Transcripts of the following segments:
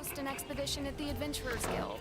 lost an expedition at the Adventurers Guild.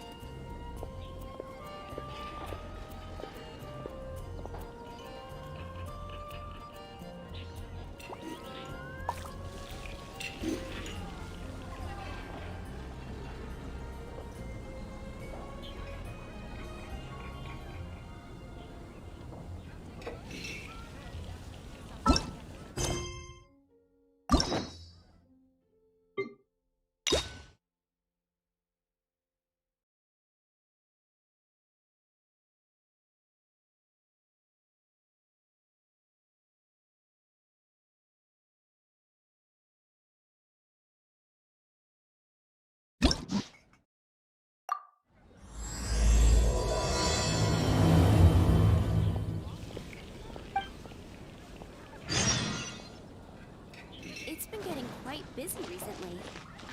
It's been getting quite busy recently.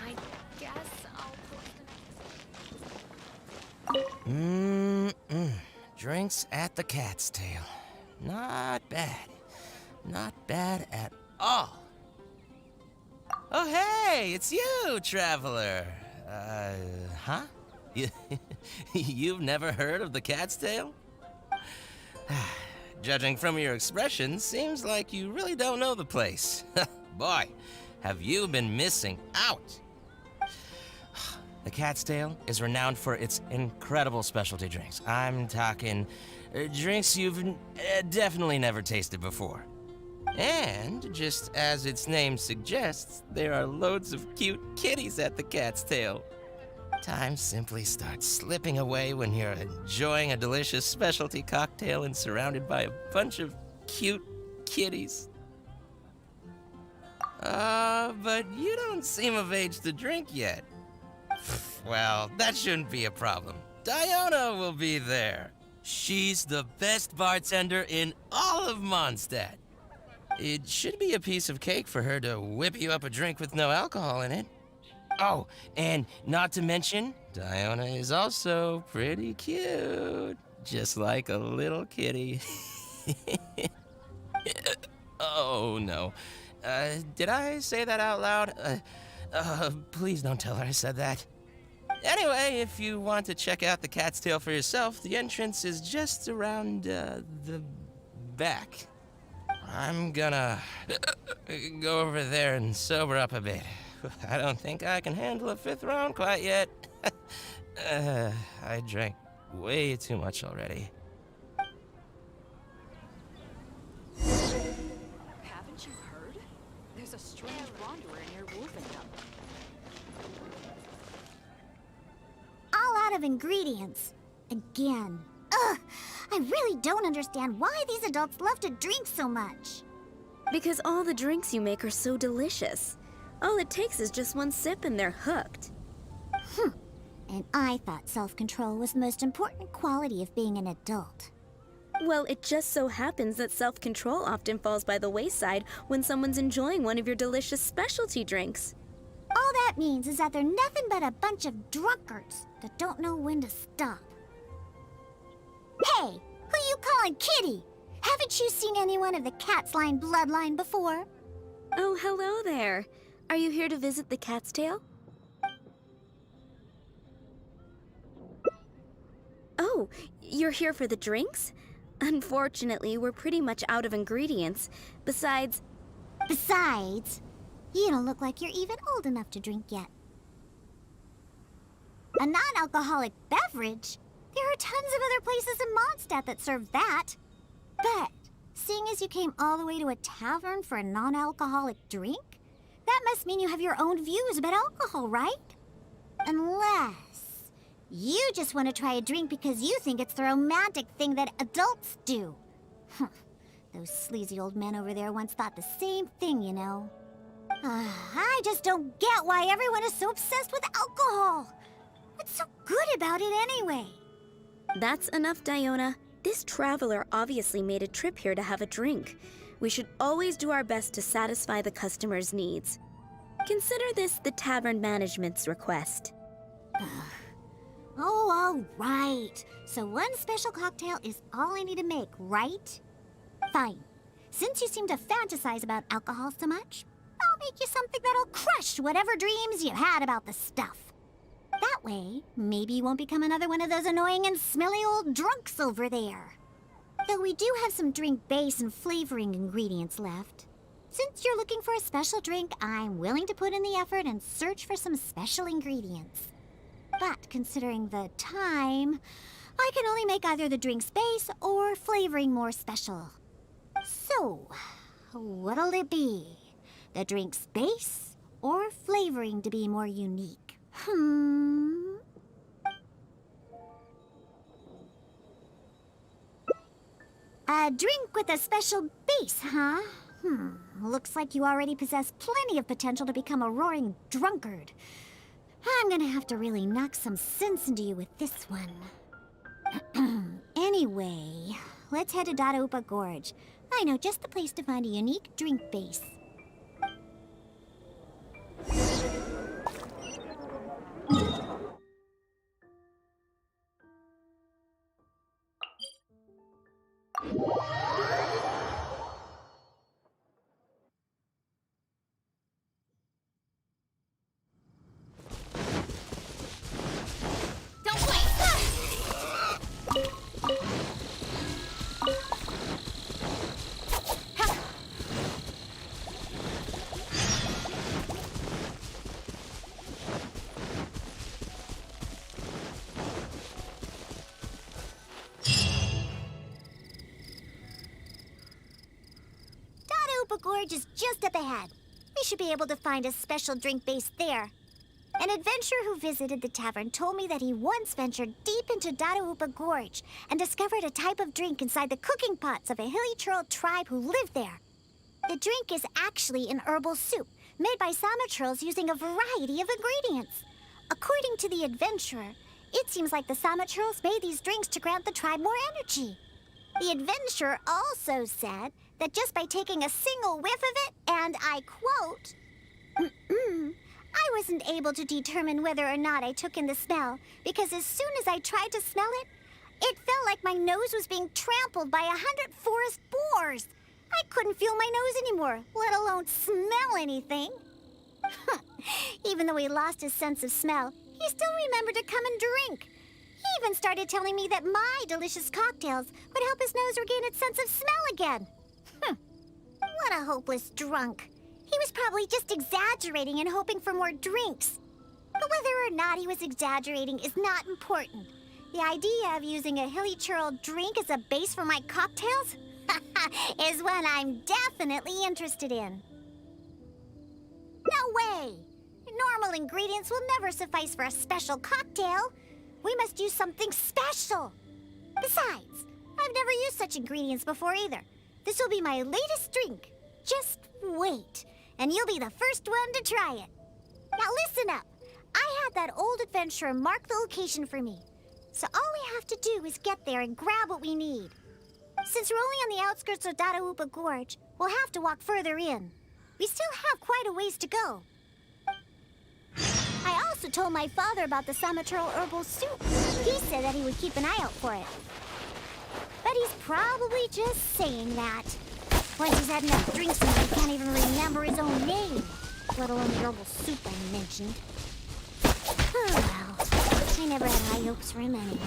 I guess I'll post the next... Drinks at the Cat's Tail. Not bad. Not bad at all. Oh, hey, it's you, traveler. Huh? You've never heard of the Cat's Tail? Judging from your expression, seems like you really don't know the place. Boy, have you been missing out. The Cat's Tail is renowned for its incredible specialty drinks. I'm talking drinks you've definitely never tasted before. And, just as its name suggests, there are loads of cute kitties at the Cat's Tail. Time simply starts slipping away when you're enjoying a delicious specialty cocktail and surrounded by a bunch of cute kitties. But you don't seem of age to drink yet. Well, that shouldn't be a problem. Diona will be there. She's the best bartender in all of Mondstadt. It should be a piece of cake for her to whip you up a drink with no alcohol in it. Oh, and not to mention, Diona is also pretty cute. Just like a little kitty. Oh, no. Did I say that out loud? Please don't tell her I said that. Anyway, if you want to check out the Cat's Tail for yourself, the entrance is just around, the back. I'm gonna go over there and sober up a bit. I don't think I can handle a 5th round quite yet. I drank way too much already. Haven't you heard? There's a strange wanderer near Wolfendom. All out of ingredients. Again. Ugh! I really don't understand why these adults love to drink so much. Because all the drinks you make are so delicious. All it takes is just one sip and they're hooked. And I thought self-control was the most important quality of being an adult. Well, it just so happens that self-control often falls by the wayside when someone's enjoying one of your delicious specialty drinks. All that means is that they're nothing but a bunch of drunkards that don't know when to stop. Hey, who you calling kitty? Haven't you seen anyone of the Cat's Line bloodline before? Oh, hello there. Are you here to visit the Cat's Tail? Oh, you're here for the drinks? Unfortunately, we're pretty much out of ingredients. Besides, you don't look like you're even old enough to drink yet. A non-alcoholic beverage? There are tons of other places in Mondstadt that serve that. But, seeing as you came all the way to a tavern for a non-alcoholic drink, that must mean you have your own views about alcohol, right? Unless you just want to try a drink because you think it's the romantic thing that adults do. Those sleazy old men over there once thought the same thing, you know. I just don't get why everyone is so obsessed with alcohol. What's so good about it anyway? that's enough, Diona. This traveler obviously made a trip here to have a drink. We should always do our best to satisfy the customer's needs. Consider this the tavern management's request. Oh, all right. So one special cocktail is all I need to make, right? Fine. Since you seem to fantasize about alcohol so much, I'll make you something that'll crush whatever dreams you had about the stuff. That way, maybe you won't become another one of those annoying and smelly old drunks over there. Though we do have some drink base and flavoring ingredients left. Since you're looking for a special drink, I'm willing to put in the effort and search for some special ingredients. But considering the time, I can only make either the drink's base or flavoring more special. So, what'll it be? The drink's base or flavoring to be more unique? A drink with a special base, huh? Looks like you already possess plenty of potential to become a roaring drunkard. I'm gonna have to really knock some sense into you with this one. Anyway, let's head to Dadaupa Gorge. I know just the place to find a unique drink base. Gorge is just up ahead. We should be able to find a special drink base there. An adventurer who visited the tavern told me that he once ventured deep into Dadaupa Gorge and discovered a type of drink inside the cooking pots of a hilly churl tribe who lived there. The drink is actually an herbal soup made by Sama churls using a variety of ingredients. According to the adventurer, it seems like the Sama churls made these drinks to grant the tribe more energy. The adventurer also said that just by taking a single whiff of it, and I quote, I wasn't able to determine whether or not I took in the smell, because as soon as I tried to smell it, it felt like my nose was being trampled by 100 forest boars. I couldn't feel my nose anymore, let alone smell anything. Even though he lost his sense of smell, he still remembered to come and drink. He even started telling me that my delicious cocktails would help his nose regain its sense of smell again. What a hopeless drunk. He was probably just exaggerating and hoping for more drinks. But whether or not he was exaggerating is not important. The idea of using a hilly churl drink as a base for my cocktails is one I'm definitely interested in. No way! Normal ingredients will never suffice for a special cocktail. We must use something special. Besides, I've never used such ingredients before either. This will be my latest drink. Just wait, and you'll be the first one to try it. Now listen up. I had that old adventurer mark the location for me. So all we have to do is get there and grab what we need. Since we're only on the outskirts of Dadaupa Gorge, we'll have to walk further in. We still have quite a ways to go. I also told my father about the Samaturl herbal soup. He said that he would keep an eye out for it. But he's probably just saying that. Once he's had enough drinks and he can't even remember his own name, let alone the herbal soup I mentioned. Oh well, I never had high hopes for him anyway.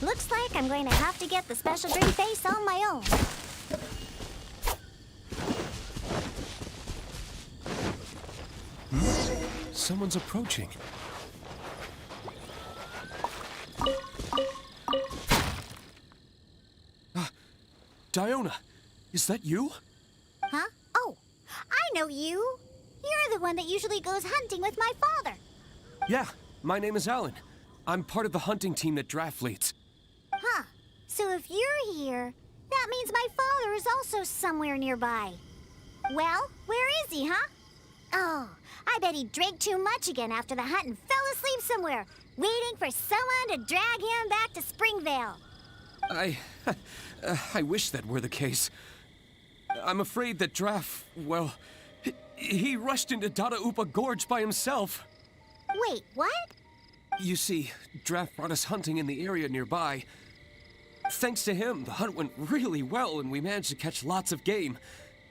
Looks like I'm going to have to get the special drink base on my own. Someone's approaching. Diona, is that you? Huh? Oh, I know you. You're the one that usually goes hunting with my father. Yeah, my name is Alan. I'm part of the hunting team that Draft leads. Huh. So if you're here, that means my father is also somewhere nearby. Well, where is he, huh? Oh, I bet he drank too much again after the hunt and fell asleep somewhere, waiting for someone to drag him back to Springvale. I wish that were the case. I'm afraid that Draft, well, he rushed into Dadaupa Gorge by himself. Wait, what? You see, Draft brought us hunting in the area nearby. Thanks to him, the hunt went really well and we managed to catch lots of game.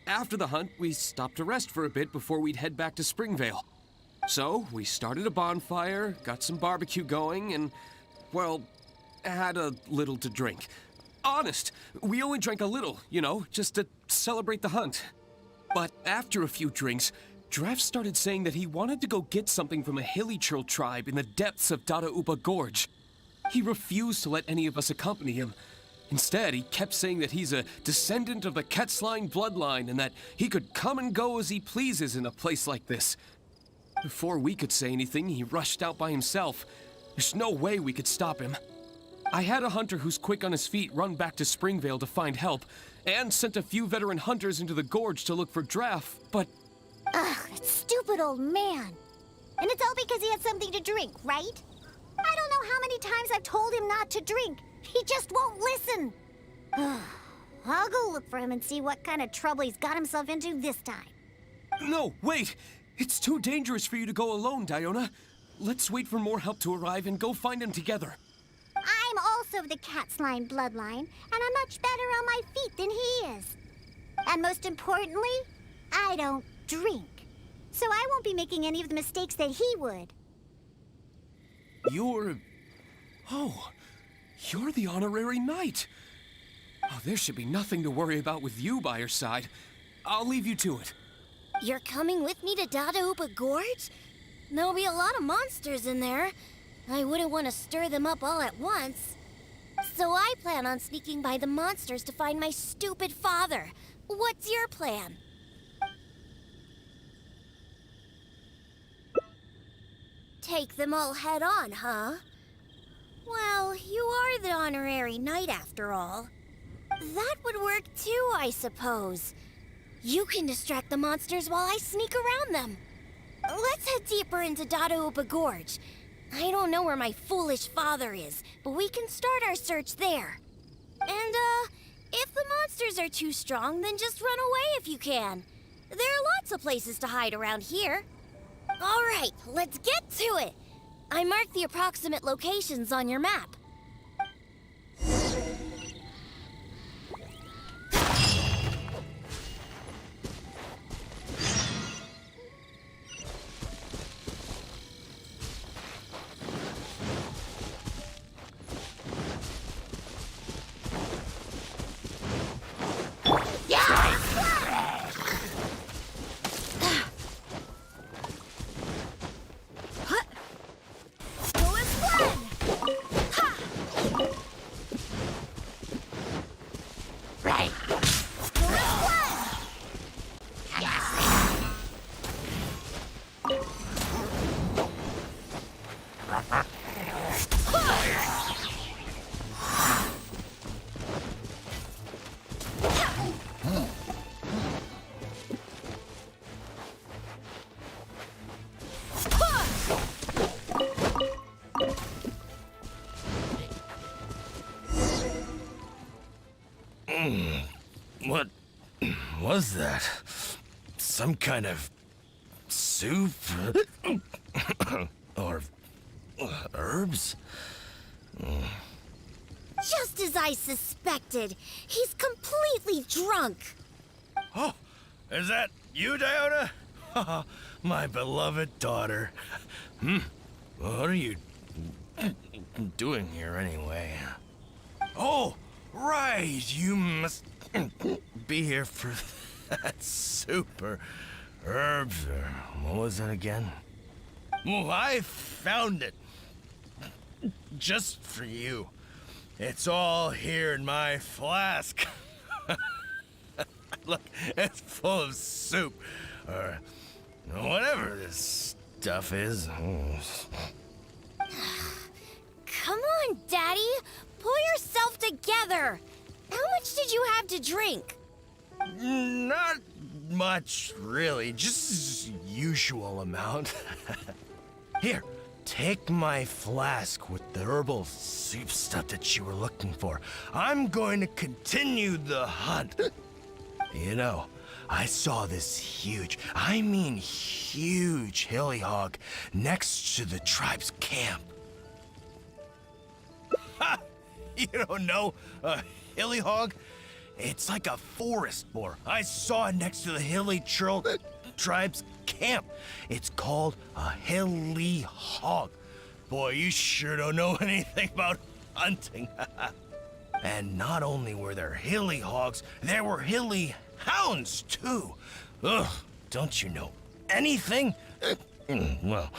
After the hunt, we stopped to rest for a bit before we'd head back to Springvale. So, we started a bonfire, got some barbecue going, and, well, had a little to drink. Honest, we only drank a little, just to celebrate the hunt. But after a few drinks, Draft started saying that he wanted to go get something from a hilly churl tribe in the depths of Dada Upa Gorge. He refused to let any of us accompany him. Instead, he kept saying that he's a descendant of the Quetzline bloodline and that he could come and go as he pleases in a place like this. Before we could say anything, he rushed out by himself. There's no way we could stop him. I had a hunter who's quick on his feet run back to Springvale to find help, and sent a few veteran hunters into the gorge to look for Draft, but... Ugh, that stupid old man. And it's all because he had something to drink, right? I don't know how many times I've told him not to drink. He just won't listen. I'll go look for him and see what kind of trouble he's got himself into this time. No, wait! It's too dangerous for you to go alone, Diona. Let's wait for more help to arrive and go find him together. I'm also of the Quetzline bloodline, and I'm much better on my feet than he is. And most importantly, I don't drink. So I won't be making any of the mistakes that he would. You're the honorary knight. Oh, there should be nothing to worry about with you by your side. I'll leave you to it. You're coming with me to Dada Upa Gorge? There'll be a lot of monsters in there. I wouldn't want to stir them up all at once. So I plan on sneaking by the monsters to find my stupid father. What's your plan? Take them all head on, huh? Well, you are the honorary knight after all. That would work too, I suppose. You can distract the monsters while I sneak around them. Let's head deeper into Dada Upa Gorge. I don't know where my foolish father is, but we can start our search there. And, if the monsters are too strong, then just run away if you can. There are lots of places to hide around here. All right, let's get to it. I marked the approximate locations on your map. What was that? Some kind of soup? Or herbs? Just as I suspected, he's completely drunk. Oh, is that you, Diona? My beloved daughter. What are you doing here anyway? Oh, right, you must be here for that soup or herbs or what was it again? Well, I found it. Just for you. It's all here in my flask. Look, it's full of soup. Or whatever this stuff is. Come on, Daddy. Pull yourself together. How much did you have to drink? Not much, really. Just usual amount. Here, take my flask with the herbal soup stuff that you were looking for. I'm going to continue the hunt. You know, I saw this huge, I mean huge hilly hog next to the tribe's camp. Ha! You don't know a hilly hog? It's like a forest boar. I saw it next to the hilly tribe's camp. It's called a hilly hog. Boy, you sure don't know anything about hunting. And not only were there hilly hogs, there were hilly hounds, too. Ugh, don't you know anything? Well,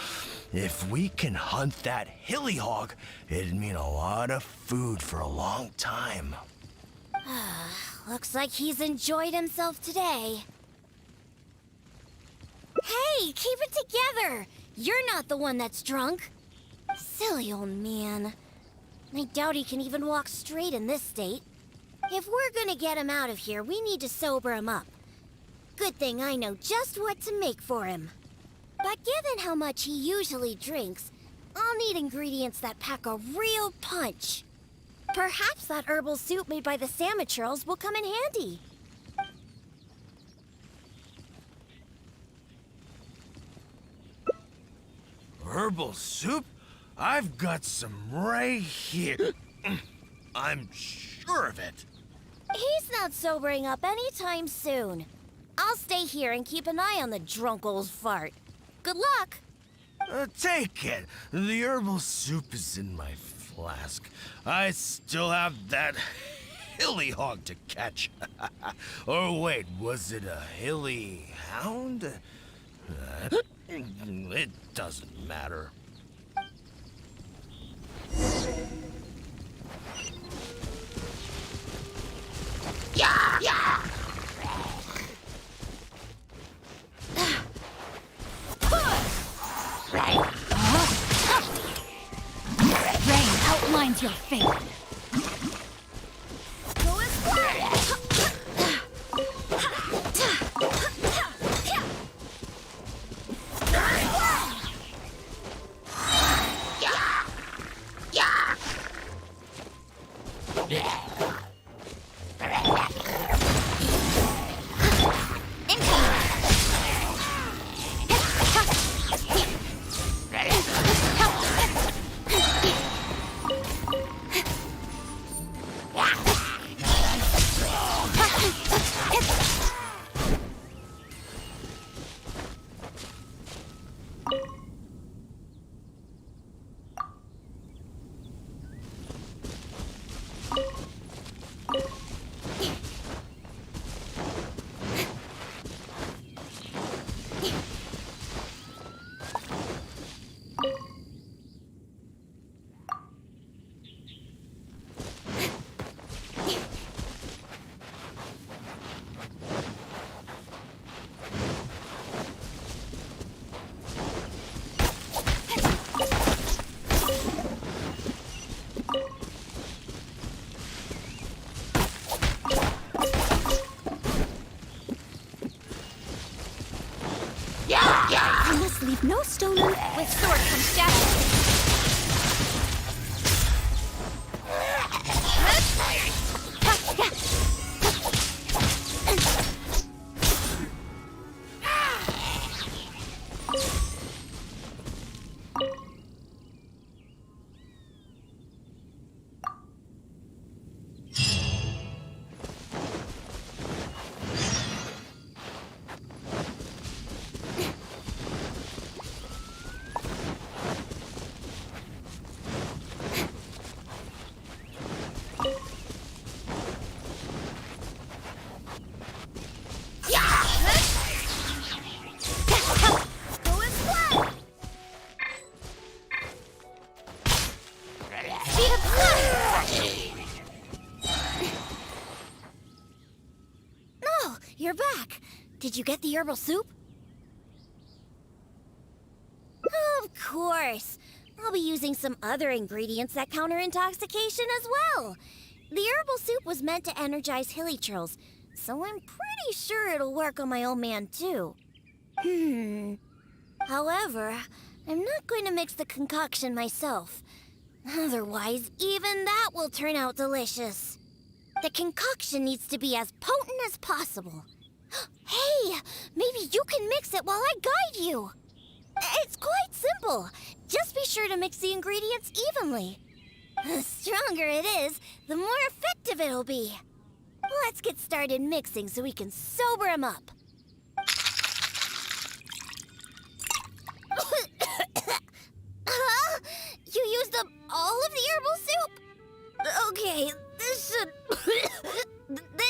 if we can hunt that hilly hog, it'd mean a lot of food for a long time. Looks like he's enjoyed himself today. Hey, keep it together! You're not the one that's drunk. Silly old man. I doubt he can even walk straight in this state. If we're gonna get him out of here, we need to sober him up. Good thing I know just what to make for him. But given how much he usually drinks, I'll need ingredients that pack a real punch. Perhaps that herbal soup made by the Samaturls will come in handy. Herbal soup? I've got some right here. I'm sure of it. He's not sobering up anytime soon. I'll stay here and keep an eye on the drunk old fart. Good luck. Take it. The herbal soup is in my flask. I still have that hilly hog to catch. Or wait, was it a hilly hound? It doesn't matter. Rain outlines your fate. Go as far. I must leave no stone unturned. With sword comes shadow. You're back. Did you get the herbal soup? Of course. I'll be using some other ingredients that counter intoxication as well. The herbal soup was meant to energize hilly trolls, so I'm pretty sure it'll work on my old man too. However, I'm not going to mix the concoction myself. Otherwise, even that will turn out delicious. The concoction needs to be as potent as possible. Hey, maybe you can mix it while I guide you. It's quite simple. Just be sure to mix the ingredients evenly. The stronger it is, the more effective it'll be. Let's get started mixing so we can sober him up. Huh? You used up all of the herbal soup? Okay, this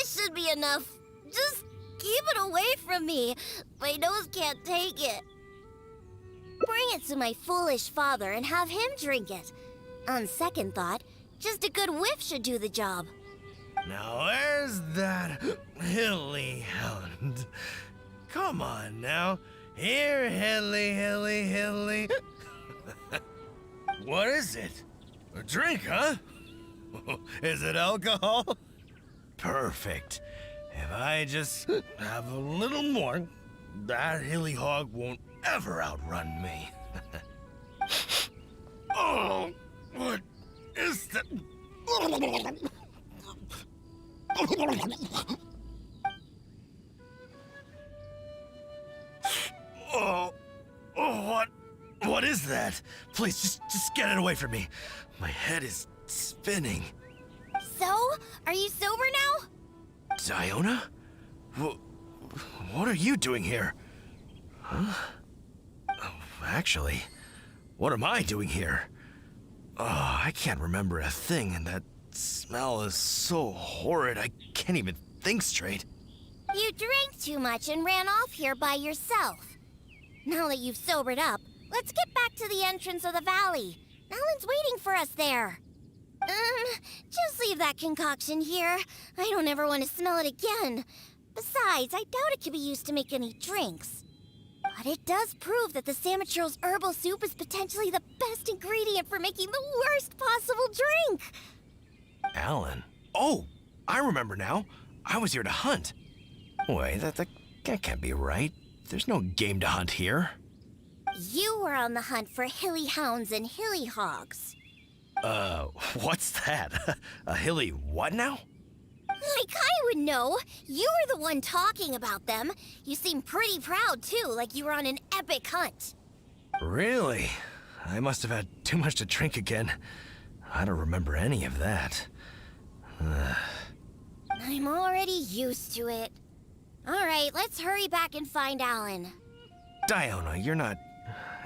should be enough. Just keep it away from me. My nose can't take it. Bring it to my foolish father and have him drink it. On second thought, just a good whiff should do the job. Now where's that hilly hound? Come on now. Here, hilly. What is it? A drink, huh? Is it alcohol? Perfect. If I just have a little more, that hilly hog won't ever outrun me. Oh, what is that? What is that? Please, just get it away from me. My head is spinning. So, are you sober now? Diona? What are you doing here? Huh? Oh, actually, what am I doing here? Oh, I can't remember a thing, and that smell is so horrid I can't even think straight. You drank too much and ran off here by yourself. Now that you've sobered up, let's get back to the entrance of the valley. Alan's waiting for us there. Just leave that concoction here. I don't ever want to smell it again. Besides, I doubt it can be used to make any drinks. But it does prove that the Samatrel's herbal soup is potentially the best ingredient for making the worst possible drink. Alan? Oh, I remember now. I was here to hunt. Wait, that can't be right. There's no game to hunt here. You were on the hunt for hilly hounds and hilly hogs. What's that? A hilly what now? Like I would know. You were the one talking about them. You seem pretty proud, too, like you were on an epic hunt. Really? I must have had too much to drink again. I don't remember any of that. I'm already used to it. All right, let's hurry back and find Alan. Diona, you're not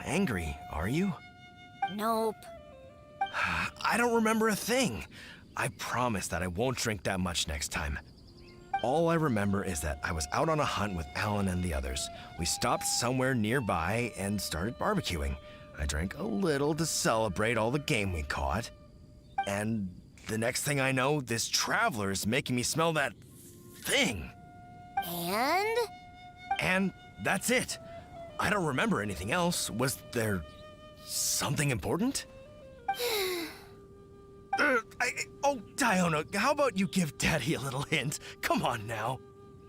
angry, are you? Nope. I don't remember a thing. I promise that I won't drink that much next time. All I remember is that I was out on a hunt with Alan and the others. We stopped somewhere nearby and started barbecuing. I drank a little to celebrate all the game we caught. And the next thing I know, this traveler is making me smell that thing. And that's it. I don't remember anything else. Was there something important? Oh, Diona, how about you give Daddy a little hint? Come on now.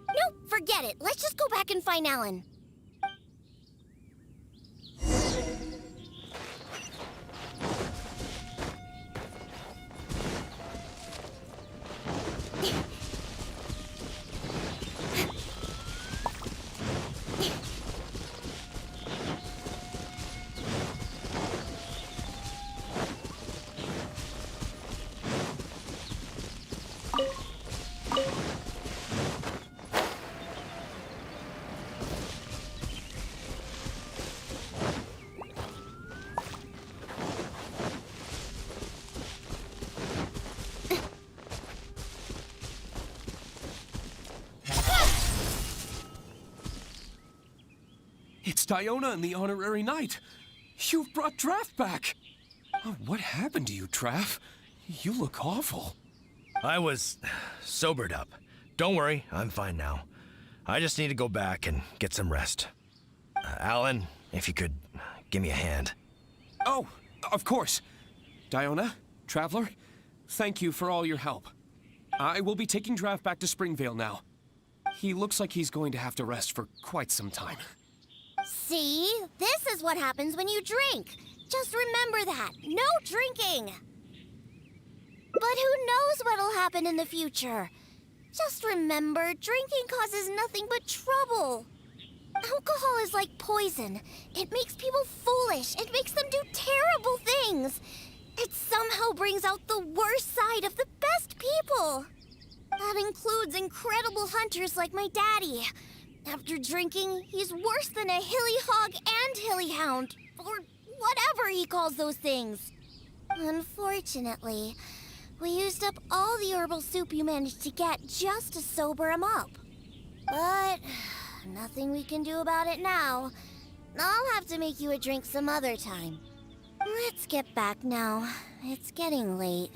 Nope, forget it. Let's just go back and find Alan. It's Diona and the Honorary Knight. You've brought Draft back. Oh, what happened to you, Draft? You look awful. I was sobered up. Don't worry, I'm fine now. I just need to go back and get some rest. Alan, if you could give me a hand. Oh, of course. Diona, Traveler, thank you for all your help. I will be taking Draft back to Springvale now. He looks like he's going to have to rest for quite some time. See? This is what happens when you drink. Just remember that. No drinking. But who knows what'll happen in the future? Just remember, drinking causes nothing but trouble. Alcohol is like poison. It makes people foolish. It makes them do terrible things. It somehow brings out the worst side of the best people. That includes incredible hunters like my daddy. After drinking, he's worse than a hilly hog and hilly hound, or whatever he calls those things. Unfortunately, we used up all the herbal soup you managed to get just to sober him up. But nothing we can do about it now. I'll have to make you a drink some other time. Let's get back now. It's getting late.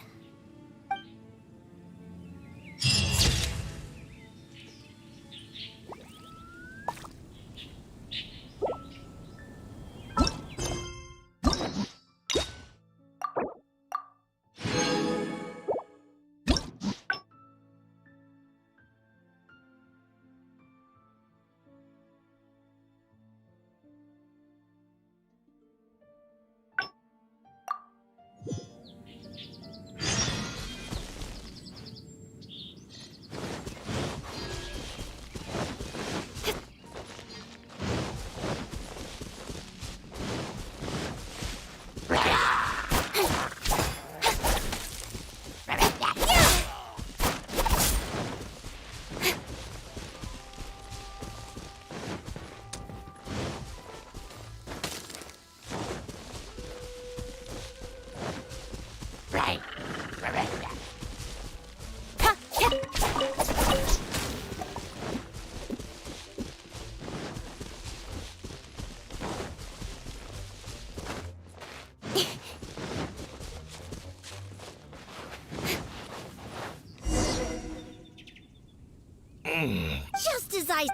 Just as I...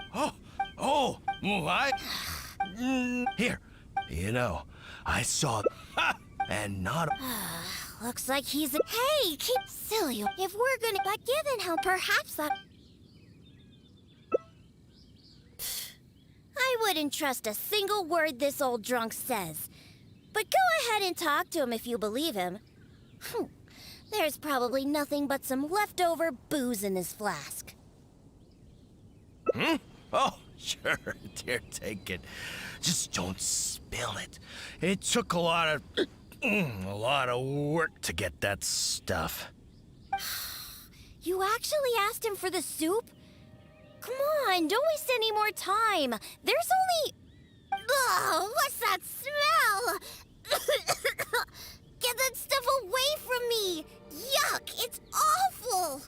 I... Here, you know, I saw... and not... Looks like he's a... Hey, keep silly. If we're gonna... But given how perhaps that... I wouldn't trust a single word this old drunk says. But go ahead and talk to him if you believe him. There's probably nothing but some leftover booze in his flask. Oh, sure, dear, take it. Just don't spill it. It took a lot of work to get that stuff. You actually asked him for the soup? Come on, don't waste any more time. There's only... Ugh, what's that smell? Get that stuff away from me! Yuck, it's awful!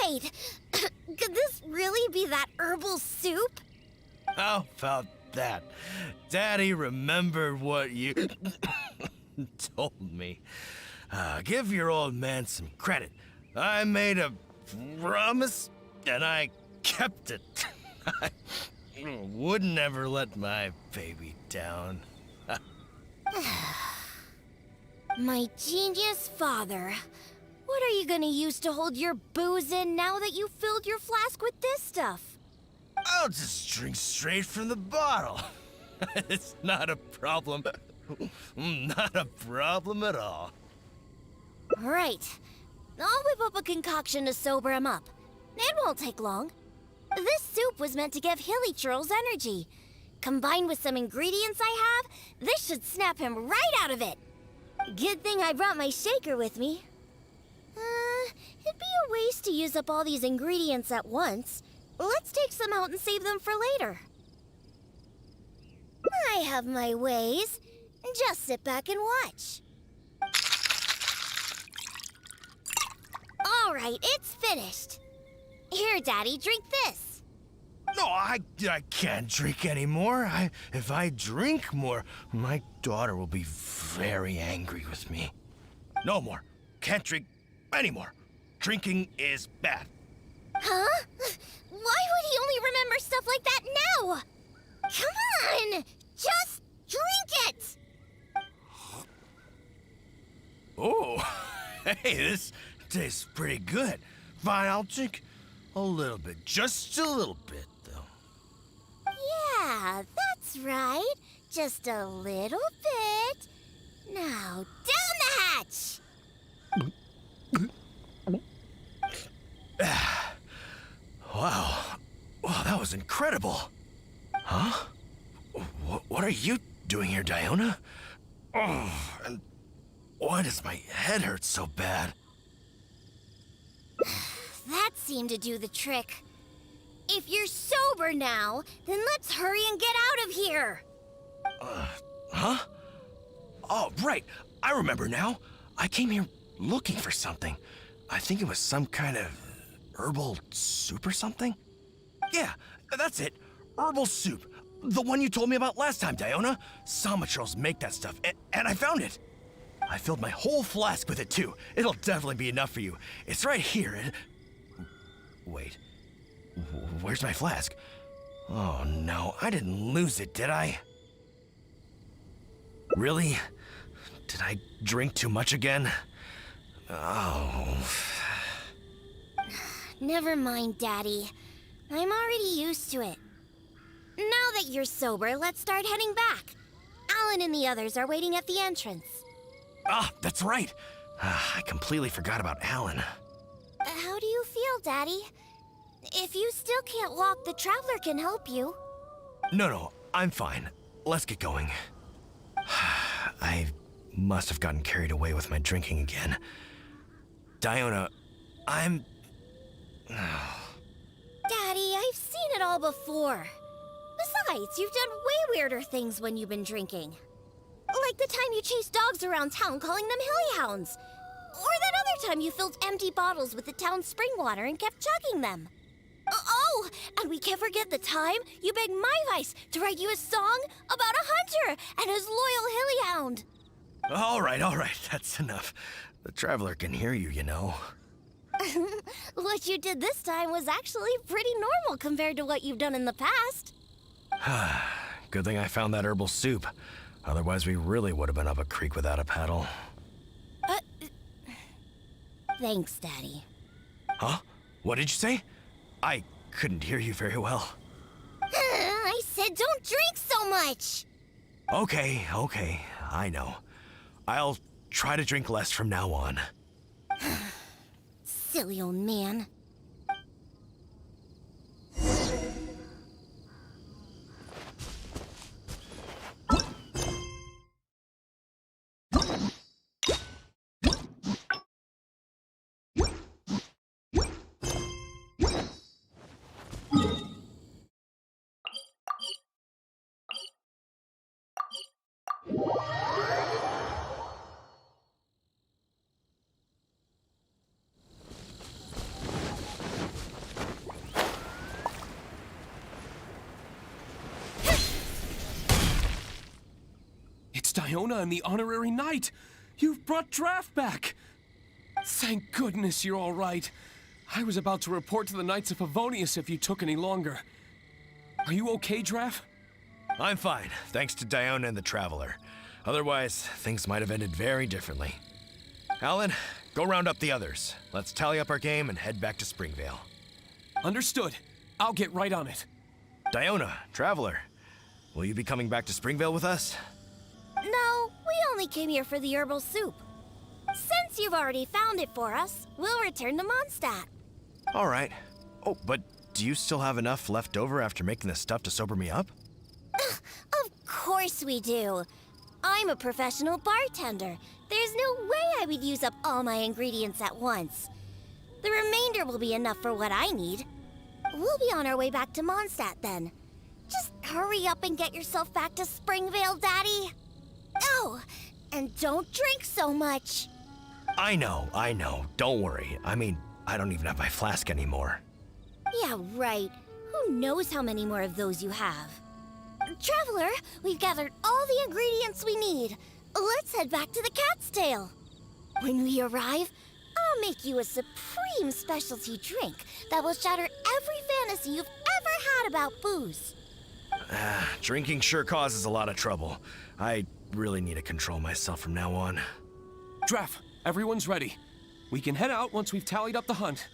Wait, could this really be that herbal soup? How about that? Daddy remembered what you told me. Give your old man some credit. I made a promise, and I kept it. I would never let my baby down. My genius father. What are you gonna use to hold your booze in now that you filled your flask with this stuff? I'll just drink straight from the bottle. It's not a problem. Not a problem at all. Right. I'll whip up a concoction to sober him up. It won't take long. This soup was meant to give Hilly Churls energy. Combined with some ingredients I have, this should snap him right out of it. Good thing I brought my shaker with me. It'd be a waste to use up all these ingredients at once. Let's take some out and save them for later. I have my ways. Just sit back and watch. All right, it's finished. Here, Daddy, drink this. No, I can't drink anymore. If I drink more, my daughter will be very angry with me. No more. Can't drink anymore. Drinking is bad. Huh? Why would he only remember stuff like that now? Come on! Just drink it! Oh, hey, this tastes pretty good. Fine, I'll drink a little bit. Just a little bit, though. Yeah, that's right. Just a little bit. Now, down the hatch! Wow. Wow, that was incredible. Huh? What are you doing here, Diona? Oh, and why does my head hurt so bad? That seemed to do the trick. If you're sober now, then let's hurry and get out of here. Huh? Oh, right. I remember now. I came here looking for something. I think it was some kind of herbal soup or something. Yeah, that's it. Herbal soup. The one you told me about last time, Diona. Samatrals make that stuff, and I found it. I filled my whole flask with it, too. It'll definitely be enough for you. It's right here. Wait. Where's my flask? Oh, no. I didn't lose it, did I? Really? Did I drink too much again? Oh. Never mind, Daddy. I'm already used to it. Now that you're sober, let's start heading back. Alan and the others are waiting at the entrance. Ah, that's right. I completely forgot about Alan. How do you feel, Daddy? If you still can't walk, the Traveler can help you. No, I'm fine. Let's get going. I must have gotten carried away with my drinking again. Diona, I'm... Daddy, I've seen it all before. Besides, you've done way weirder things when you've been drinking. Like the time you chased dogs around town calling them hilly hounds. Or that other time you filled empty bottles with the town's spring water and kept chugging them. Oh, and we can't forget the time you begged my vice to write you a song about a hunter and his loyal hilly hound. All right, that's enough. The Traveler can hear you, you know. What you did this time was actually pretty normal compared to what you've done in the past. Good thing I found that herbal soup. Otherwise, we really would have been up a creek without a paddle. Thanks, Daddy. Huh? What did you say? I couldn't hear you very well. I said don't drink so much. Okay, I know. I'll try to drink less from now on. Silly old man. It's Diona and the honorary knight. You've brought Draft back. Thank goodness you're all right. I was about to report to the Knights of Favonius if you took any longer. Are you okay, Draft? I'm fine, thanks to Diona and the Traveler. Otherwise, things might have ended very differently. Alan, go round up the others. Let's tally up our game and head back to Springvale. Understood. I'll get right on it. Diona, Traveler, will you be coming back to Springvale with us? No, we only came here for the herbal soup. Since you've already found it for us, we'll return to Mondstadt. All right. Oh, but do you still have enough left over after making this stuff to sober me up? Of course we do. I'm a professional bartender. There's no way I would use up all my ingredients at once. The remainder will be enough for what I need. We'll be on our way back to Mondstadt then. Just hurry up and get yourself back to Springvale, Daddy. Oh, and don't drink so much. I know. Don't worry. I mean, I don't even have my flask anymore. Yeah, right. Who knows how many more of those you have? Traveler, we've gathered all the ingredients we need. Let's head back to the Cat's Tail. When we arrive, I'll make you a supreme specialty drink that will shatter every fantasy you've ever had about booze. Drinking sure causes a lot of trouble. I really need to control myself from now on. Draft, everyone's ready. We can head out once we've tallied up the hunt.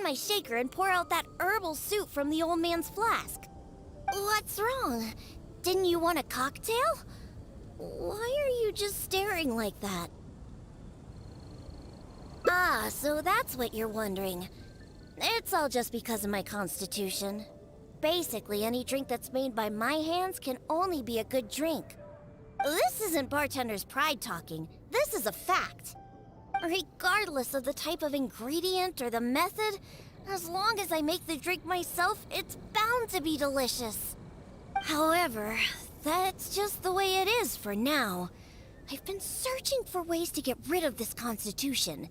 my shaker and pour out that herbal soup from the old man's flask. What's wrong? Didn't you want a cocktail? Why are you just staring like that? Ah, so that's what you're wondering. It's all just because of my constitution. Basically, any drink that's made by my hands can only be a good drink. This isn't bartender's pride talking. This is a fact. Regardless of the type of ingredient or the method, as long as I make the drink myself, it's bound to be delicious. However, that's just the way it is for now. I've been searching for ways to get rid of this constitution,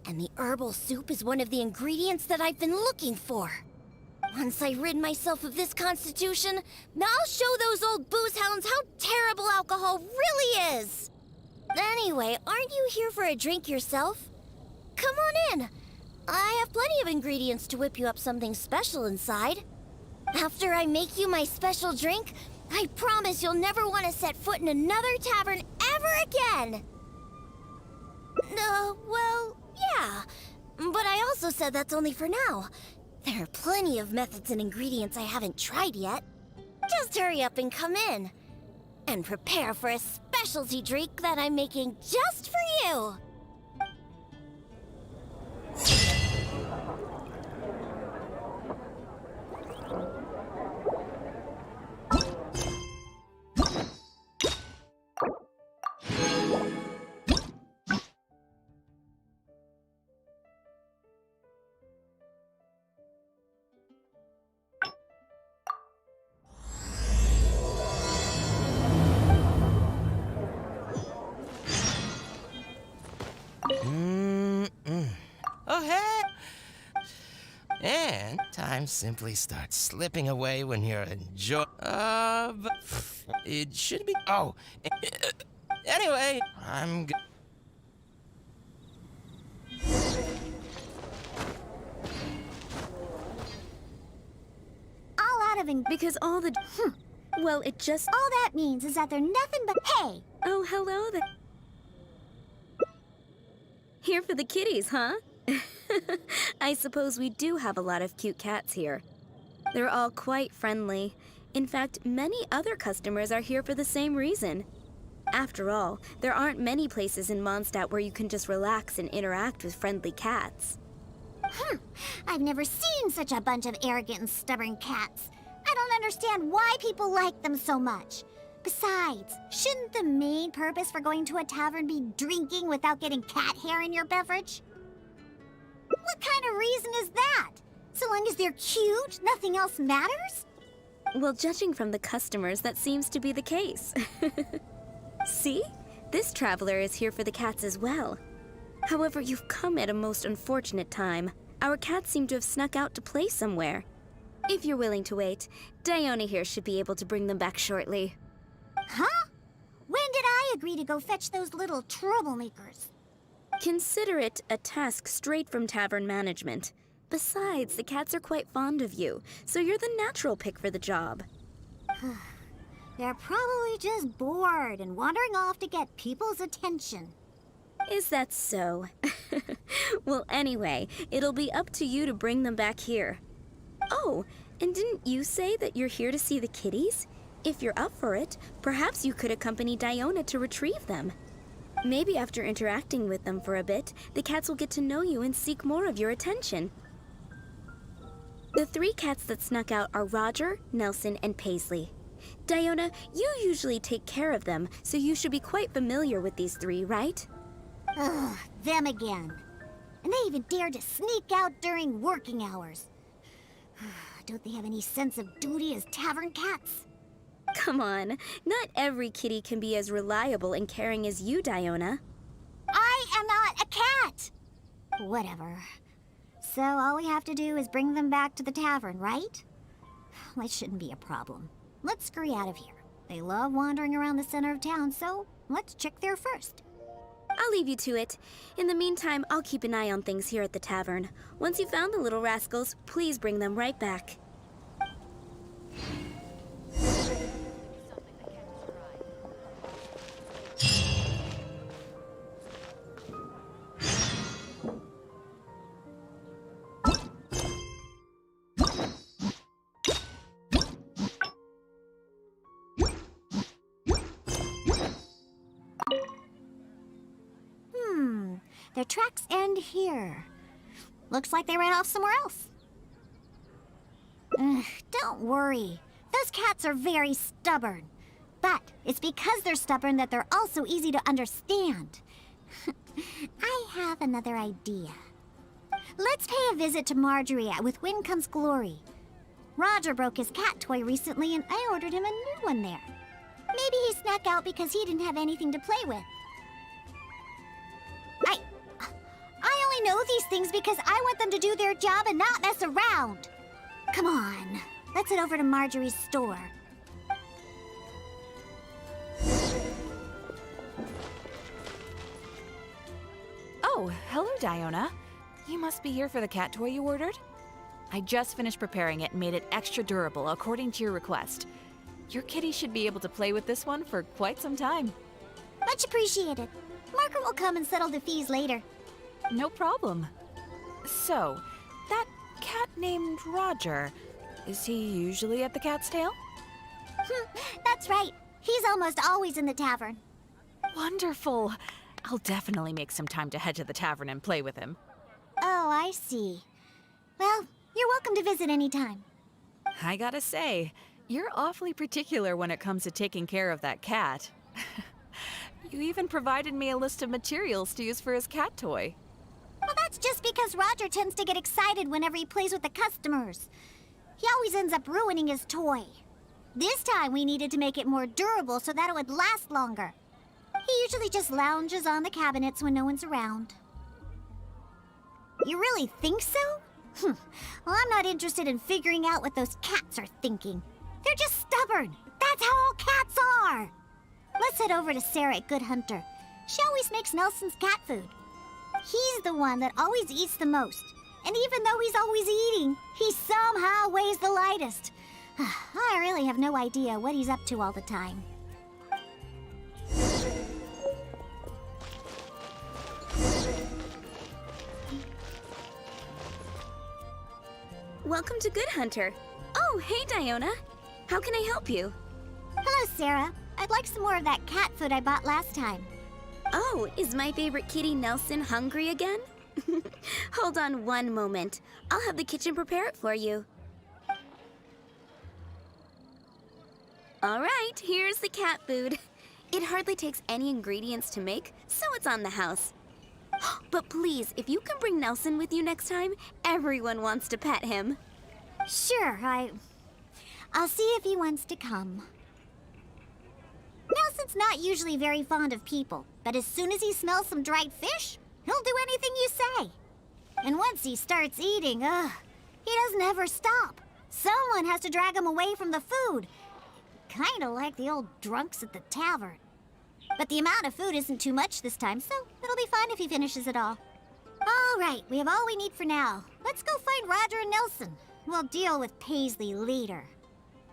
and the herbal soup is one of the ingredients that I've been looking for. Once I rid myself of this constitution, I'll show those old booze hounds how terrible alcohol really is! Anyway, aren't you here for a drink yourself? Come on in. I have plenty of ingredients to whip you up something special inside. After I make you my special drink, I promise you'll never want to set foot in another tavern ever again! Well, yeah. But I also said that's only for now. There are plenty of methods and ingredients I haven't tried yet. Just hurry up and come in. And prepare for a specialty drink that I'm making just for you! Oh, hey! And time simply starts slipping away when you're enjoying. It should be. Oh, anyway, I'm. All out of Because all the... Well, it just... All that means is that they're nothing but... Hey! Oh, hello there. Here for the kitties, huh? I suppose we do have a lot of cute cats here. They're all quite friendly. In fact, many other customers are here for the same reason. After all, there aren't many places in Mondstadt where you can just relax and interact with friendly cats. I've never seen such a bunch of arrogant and stubborn cats. I don't understand why people like them so much. Besides, shouldn't the main purpose for going to a tavern be drinking without getting cat hair in your beverage? What kind of reason is that? So long as they're cute, nothing else matters? Well, judging from the customers, that seems to be the case. See? This traveler is here for the cats as well. However, you've come at a most unfortunate time. Our cats seem to have snuck out to play somewhere. If you're willing to wait, Diona here should be able to bring them back shortly. Huh? When did I agree to go fetch those little troublemakers? Consider it a task straight from tavern management. Besides, the cats are quite fond of you, so you're the natural pick for the job. They're probably just bored and wandering off to get people's attention. Is that so? Well, anyway, it'll be up to you to bring them back here. Oh, and didn't you say that you're here to see the kitties? If you're up for it, perhaps you could accompany Diona to retrieve them. Maybe after interacting with them for a bit, the cats will get to know you and seek more of your attention. The 3 cats that snuck out are Roger, Nelson, and Paisley. Diona, you usually take care of them, so you should be quite familiar with these 3, right? Ugh, them again. And they even dared to sneak out during working hours. Don't they have any sense of duty as tavern cats? Come on, not every kitty can be as reliable and caring as you, Diona. I am not a cat! Whatever. So all we have to do is bring them back to the tavern, right? That shouldn't be a problem. Let's scurry out of here. They love wandering around the center of town, so let's check there first. I'll leave you to it. In the meantime, I'll keep an eye on things here at the tavern. Once you've found the little rascals, please bring them right back. tracks end here. Looks like they ran off somewhere else. Don't worry. Those cats are very stubborn. But it's because they're stubborn that they're also easy to understand. I have another idea. Let's pay a visit to Marjorie with Wind Comes Glory. Roger broke his cat toy recently, and I ordered him a new one there. Maybe he snuck out because he didn't have anything to play with. I only know these things because I want them to do their job and not mess around. Come on, let's head over to Marjorie's store. Oh, hello, Diona. You must be here for the cat toy you ordered? I just finished preparing it and made it extra durable according to your request. Your kitty should be able to play with this one for quite some time. Much appreciated. Margaret will come and settle the fees later. No problem. So, that cat named Roger, is he usually at the Cat's Tail? That's right. He's almost always in the tavern. Wonderful. I'll definitely make some time to head to the tavern and play with him. Oh, I see. Well, you're welcome to visit anytime. I gotta say, you're awfully particular when it comes to taking care of that cat. You even provided me a list of materials to use for his cat toy. Well, that's just because Roger tends to get excited whenever he plays with the customers. He always ends up ruining his toy. This time we needed to make it more durable so that it would last longer. He usually just lounges on the cabinets when no one's around. You really think so? Well, I'm not interested in figuring out what those cats are thinking. They're just stubborn. That's how all cats are. Let's head over to Sarah at Good Hunter. She always makes Nelson's cat food. He's the one that always eats the most. And even though he's always eating, he somehow weighs the lightest. I really have no idea what he's up to all the time. Welcome to Good Hunter. Oh, hey, Diona. How can I help you? Hello, Sarah. I'd like some more of that cat food I bought last time. Oh, is my favorite kitty Nelson hungry again? Hold on one moment. I'll have the kitchen prepare it for you. All right, here's the cat food. It hardly takes any ingredients to make, so it's on the house. But please, if you can bring Nelson with you next time, everyone wants to pet him. Sure, I'll see if he wants to come. Nelson's not usually very fond of people, but as soon as he smells some dried fish, he'll do anything you say. And once he starts eating, he doesn't ever stop. Someone has to drag him away from the food. Kinda like the old drunks at the tavern. But the amount of food isn't too much this time, so it'll be fine if he finishes it all. All right, we have all we need for now. Let's go find Roger and Nelson. We'll deal with Paisley later.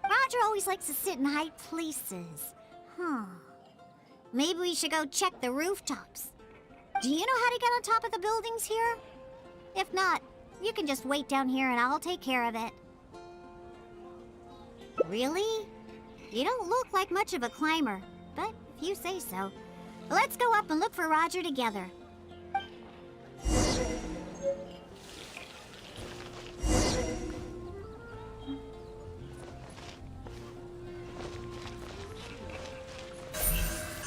Roger always likes to sit in high places. Maybe we should go check the rooftops. Do you know how to get on top of the buildings here? If not, you can just wait down here and I'll take care of it. Really? You don't look like much of a climber, but if you say so. Let's go up and look for Roger together.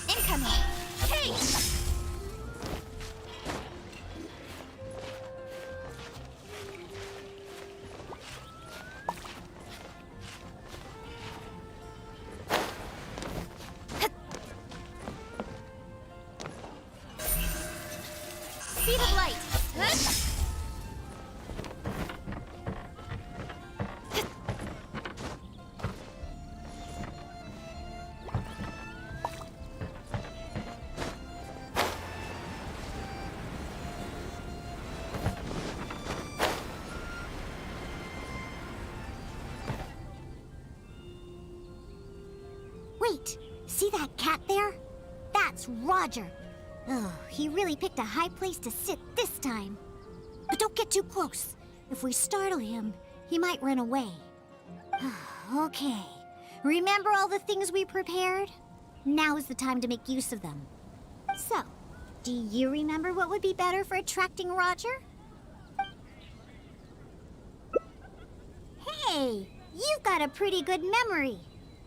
Incoming! Hey! Speed of light! Wait, see that cat there? That's Roger. Oh, he really picked a high place to sit this time. But don't get too close. If we startle him, he might run away. Okay. Remember all the things we prepared? Now is the time to make use of them. So, Do you remember what would be better for attracting Roger? Hey, you've got a pretty good memory.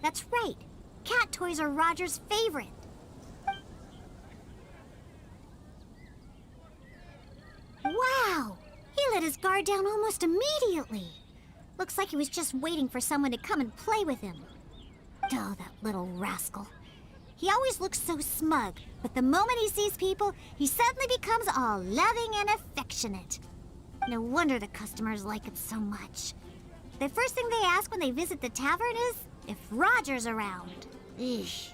That's right. Cat toys are Roger's favorite. Wow! He let his guard down almost immediately. Looks like he was just waiting for someone to come and play with him. Oh, that little rascal. He always looks so smug, but the moment he sees people, he suddenly becomes all loving and affectionate. No wonder the customers like him so much. The first thing they ask when they visit the tavern is if Roger's around. Eesh.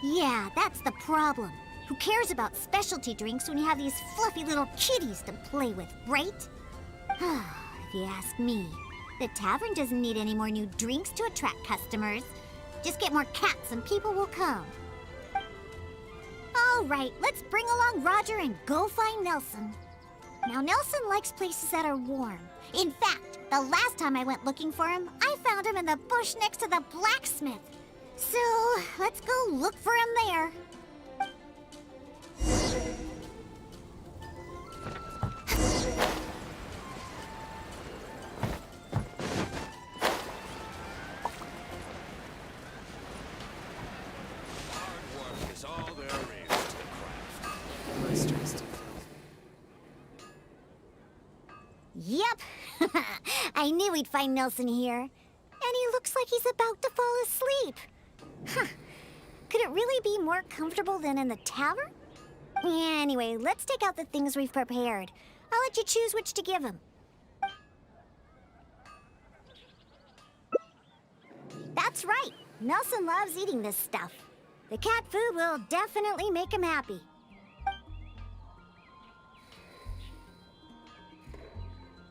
Yeah, that's the problem. Who cares about specialty drinks when you have these fluffy little kitties to play with, right? If you ask me, the tavern doesn't need any more new drinks to attract customers. Just get more cats and people will come. All right, let's bring along Roger and go find Nelson. Now, Nelson likes places that are warm. In fact, the last time I went looking for him, I found him in the bush next to the blacksmith. So, let's go look for him there. Yep. I knew we'd find Nelson here. And he looks like he's about to fall asleep. Huh. Could it really be more comfortable than in the tavern? Anyway, let's take out the things we've prepared. I'll let you choose which to give him. That's right. Nelson loves eating this stuff. The cat food will definitely make him happy.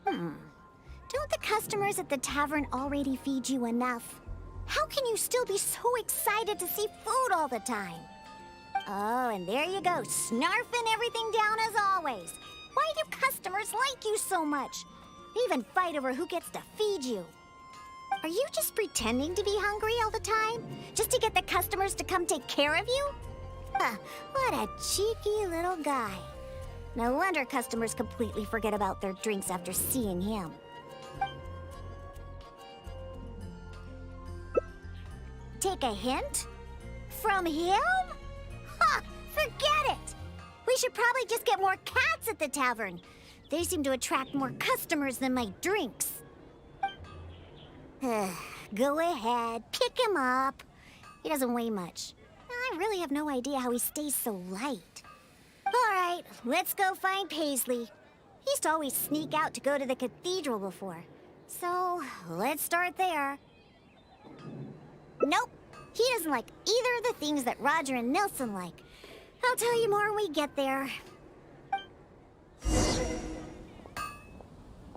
Don't the customers at the tavern already feed you enough? How can you still be so excited to see food all the time? Oh, and there you go, snarfing everything down as always. Why do customers like you so much? They even fight over who gets to feed you. Are you just pretending to be hungry all the time? Just to get the customers to come take care of you? What a cheeky little guy. No wonder customers completely forget about their drinks after seeing him. Take a hint? From him? Ha! Forget it! We should probably just get more cats at the tavern. They seem to attract more customers than my drinks. Go ahead, pick him up. He doesn't weigh much. I really have no idea how he stays so light. All right, let's go find Paisley. He used to always sneak out to go to the cathedral before. So, let's start there. Nope, he doesn't like either of the things that Roger and Nelson like. I'll tell you more when we get there.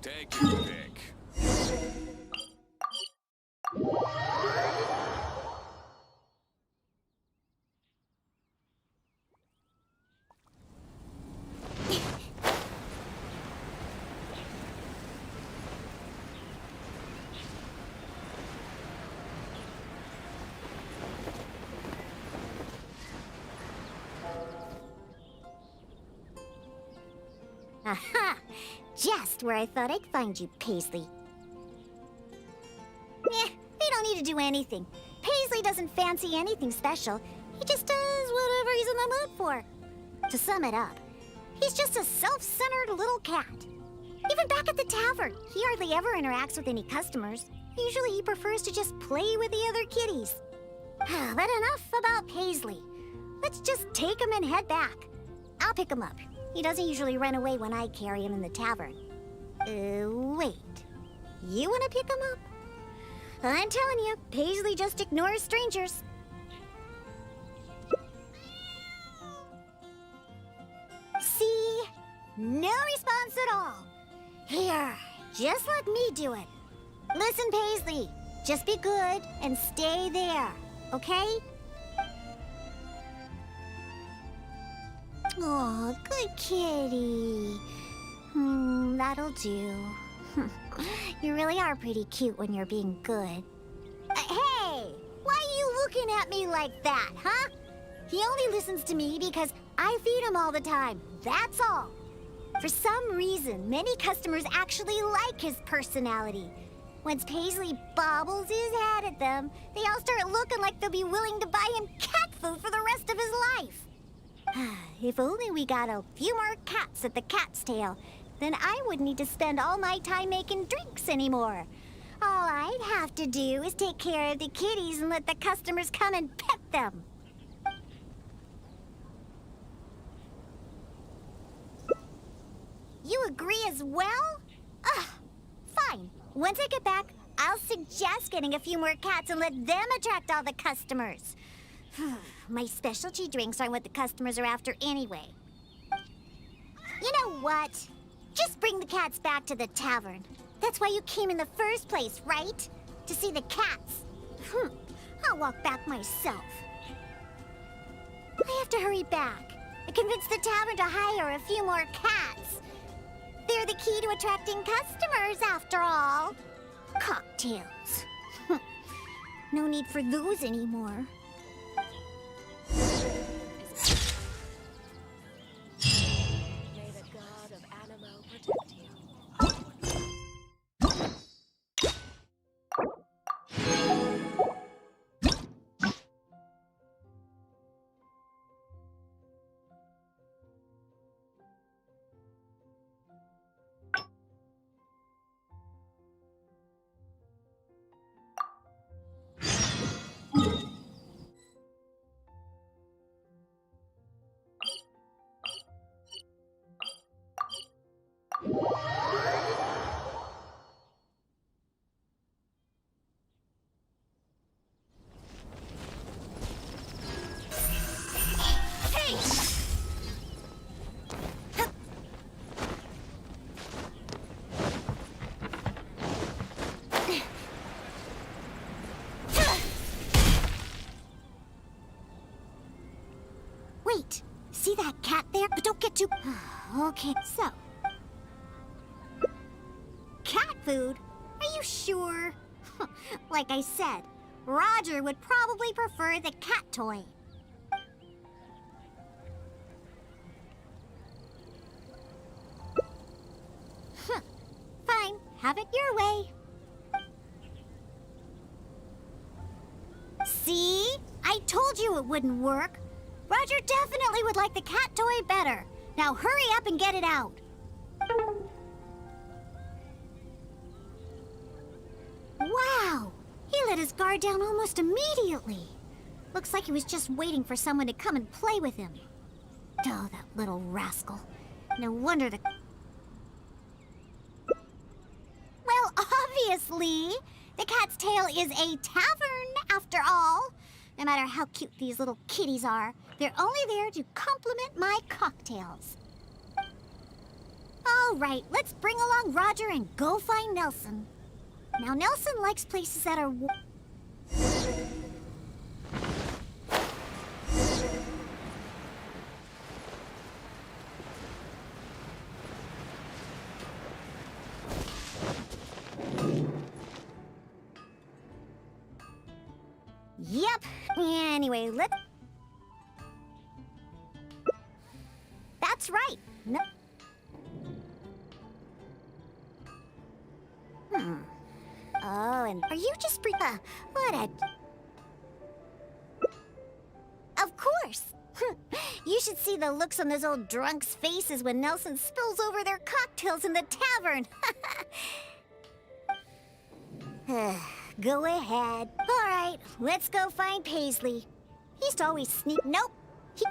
Take your pick. Aha! Just where I thought I'd find you, Paisley. They don't need to do anything. Paisley doesn't fancy anything special. He just does whatever he's in the mood for. To sum it up, he's just a self-centered little cat. Even back at the tavern, he hardly ever interacts with any customers. Usually he prefers to just play with the other kitties. But enough about Paisley. Let's just take him and head back. I'll pick him up. He doesn't usually run away when I carry him in the tavern. Wait. You want to pick him up? I'm telling you, Paisley just ignores strangers. See? No response at all. Here, just let me do it. Listen, Paisley, just be good and stay there, okay? Aw, good kitty. That'll do. You really are pretty cute when you're being good. Hey! Why are you looking at me like that, huh? He only listens to me because I feed him all the time. That's all. For some reason, many customers actually like his personality. Once Paisley bobbles his head at them, they all start looking like they'll be willing to buy him cat food for the rest of his life. If only we got a few more cats at the Cat's Tail, then I wouldn't need to spend all my time making drinks anymore. All I'd have to do is take care of the kitties and let the customers come and pet them. You agree as well? Fine. Once I get back, I'll suggest getting a few more cats and let them attract all the customers. My specialty drinks aren't what the customers are after anyway. You know what? Just bring the cats back to the tavern. That's why you came in the first place, right? To see the cats. I'll walk back myself. I have to hurry back. I convinced the tavern to hire a few more cats. They're the key to attracting customers, after all. Cocktails. No need for those anymore. May the god of Animo protect you. Wait, see that cat there? But don't get too... Okay, so... Cat food? Are you sure? Like I said, Roger would probably prefer the cat toy. Fine, have it your way. See? I told you it wouldn't work. Roger definitely would like the cat toy better. Now hurry up and get it out. Wow! He let his guard down almost immediately. Looks like he was just waiting for someone to come and play with him. Oh, that little rascal. No wonder the... Well, obviously, the Cat's Tail is a tavern, after all. No matter how cute these little kitties are, they're only there to compliment my cocktails. All right, let's bring along Roger and go find Nelson. Now, Nelson likes places that are... Yep. Anyway, let's... That's right. No... Oh, and are you just what a... Of course. You should see the looks on those old drunks' faces when Nelson spills over their cocktails in the tavern. Go ahead. All right, let's go find Paisley. He's always sneak... Nope. He...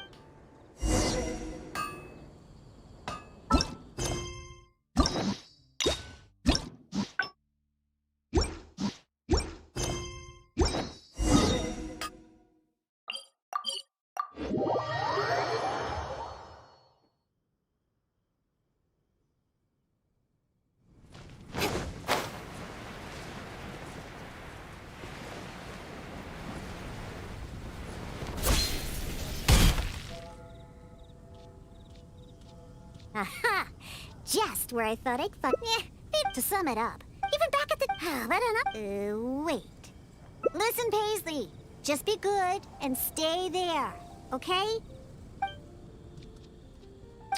Aha! Just where I thought I'd find... To sum it up, even back at the... Wait. Listen, Paisley. just be good and stay there, okay?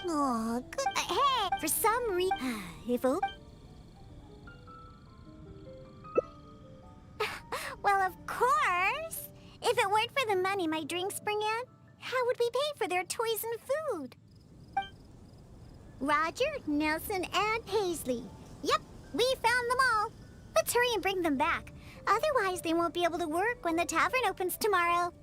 Oh, good. Hey, for some reason, well, of course. If it weren't for the money my drinks bring in, how would we pay for their toys and food? Roger, Nelson, and Paisley. Yep, we found them all. Let's hurry and bring them back. Otherwise, they won't be able to work when the tavern opens tomorrow.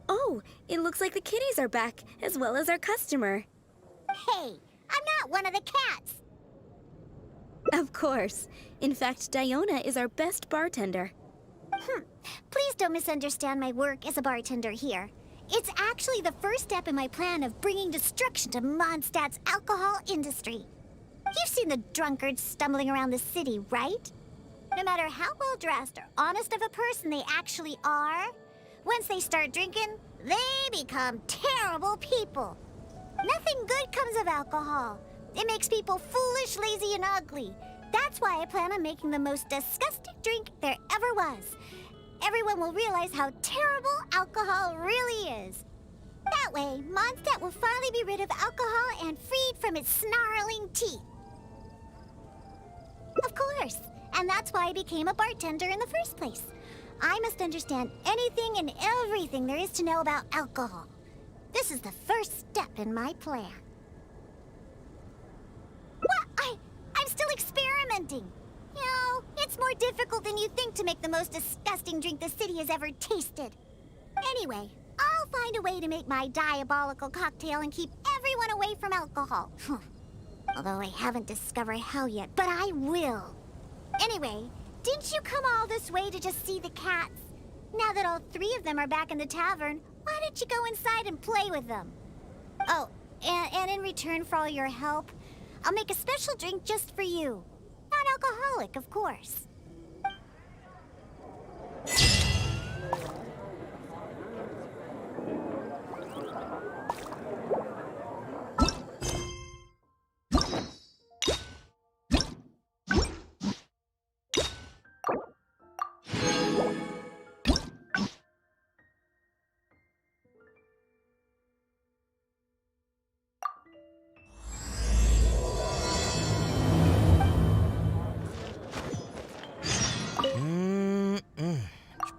Oh, it looks like the kitties are back, as well as our customer. Hey, I'm not one of the cats. Of course. In fact, Diona is our best bartender. Please don't misunderstand my work as a bartender here. It's actually the first step in my plan of bringing destruction to Mondstadt's alcohol industry. You've seen the drunkards stumbling around the city, right? No matter how well dressed or honest of a person they actually are, once they start drinking, they become terrible people. Nothing good comes of alcohol. It makes people foolish, lazy, and ugly. That's why I plan on making the most disgusting drink there ever was. Everyone will realize how terrible alcohol really is. That way, Mondstadt will finally be rid of alcohol and freed from its snarling teeth. Of course, and that's why I became a bartender in the first place. I must understand anything and everything there is to know about alcohol. This is the first step in my plan. What? I'm still experimenting. You know, it's more difficult than you think to make the most disgusting drink the city has ever tasted. Anyway, I'll find a way to make my diabolical cocktail and keep everyone away from alcohol. Although I haven't discovered how yet, but I will. Anyway, didn't you come all this way to just see the cats? Now that all three of them are back in the tavern, why don't you go inside and play with them? Oh, and in return for all your help, I'll make a special drink just for you. Non-alcoholic, of course.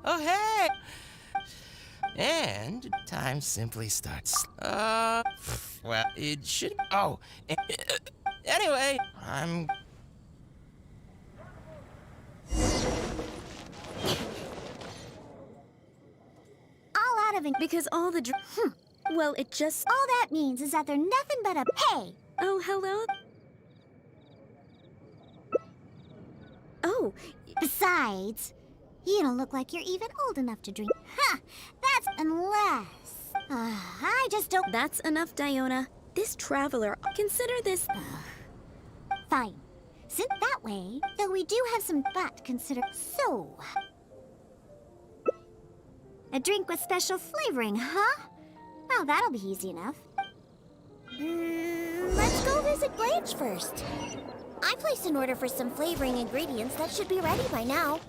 Oh, hey! And time simply starts. Well, it should. Oh, anyway, I'm. All out of it. Because all the well, it just... All that means is that they're nothing but a... Hey! Oh, hello? Oh, Besides, you don't look like you're even old enough to drink. Huh, that's unless... I just don't... that's enough, Diona. This traveler, consider this... Fine. Since that way, though we do have some but consider... So... A drink with special flavoring, huh? Well, that'll be easy enough. Let's go visit Blanche first. I placed an order for some flavoring ingredients that should be ready by now.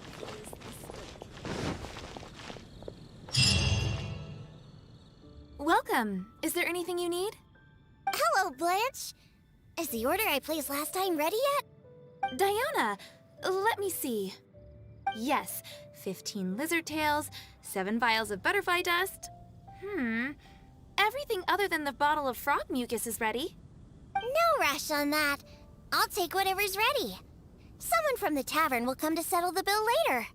Welcome. Is there anything you need? Hello, Blanche. Is the order I placed last time ready yet? Diona, let me see. Yes, 15 lizard tails, 7 vials of butterfly dust. Everything other than the bottle of frog mucus is ready. No rush on that. I'll take whatever's ready. Someone from the tavern will come to settle the bill later.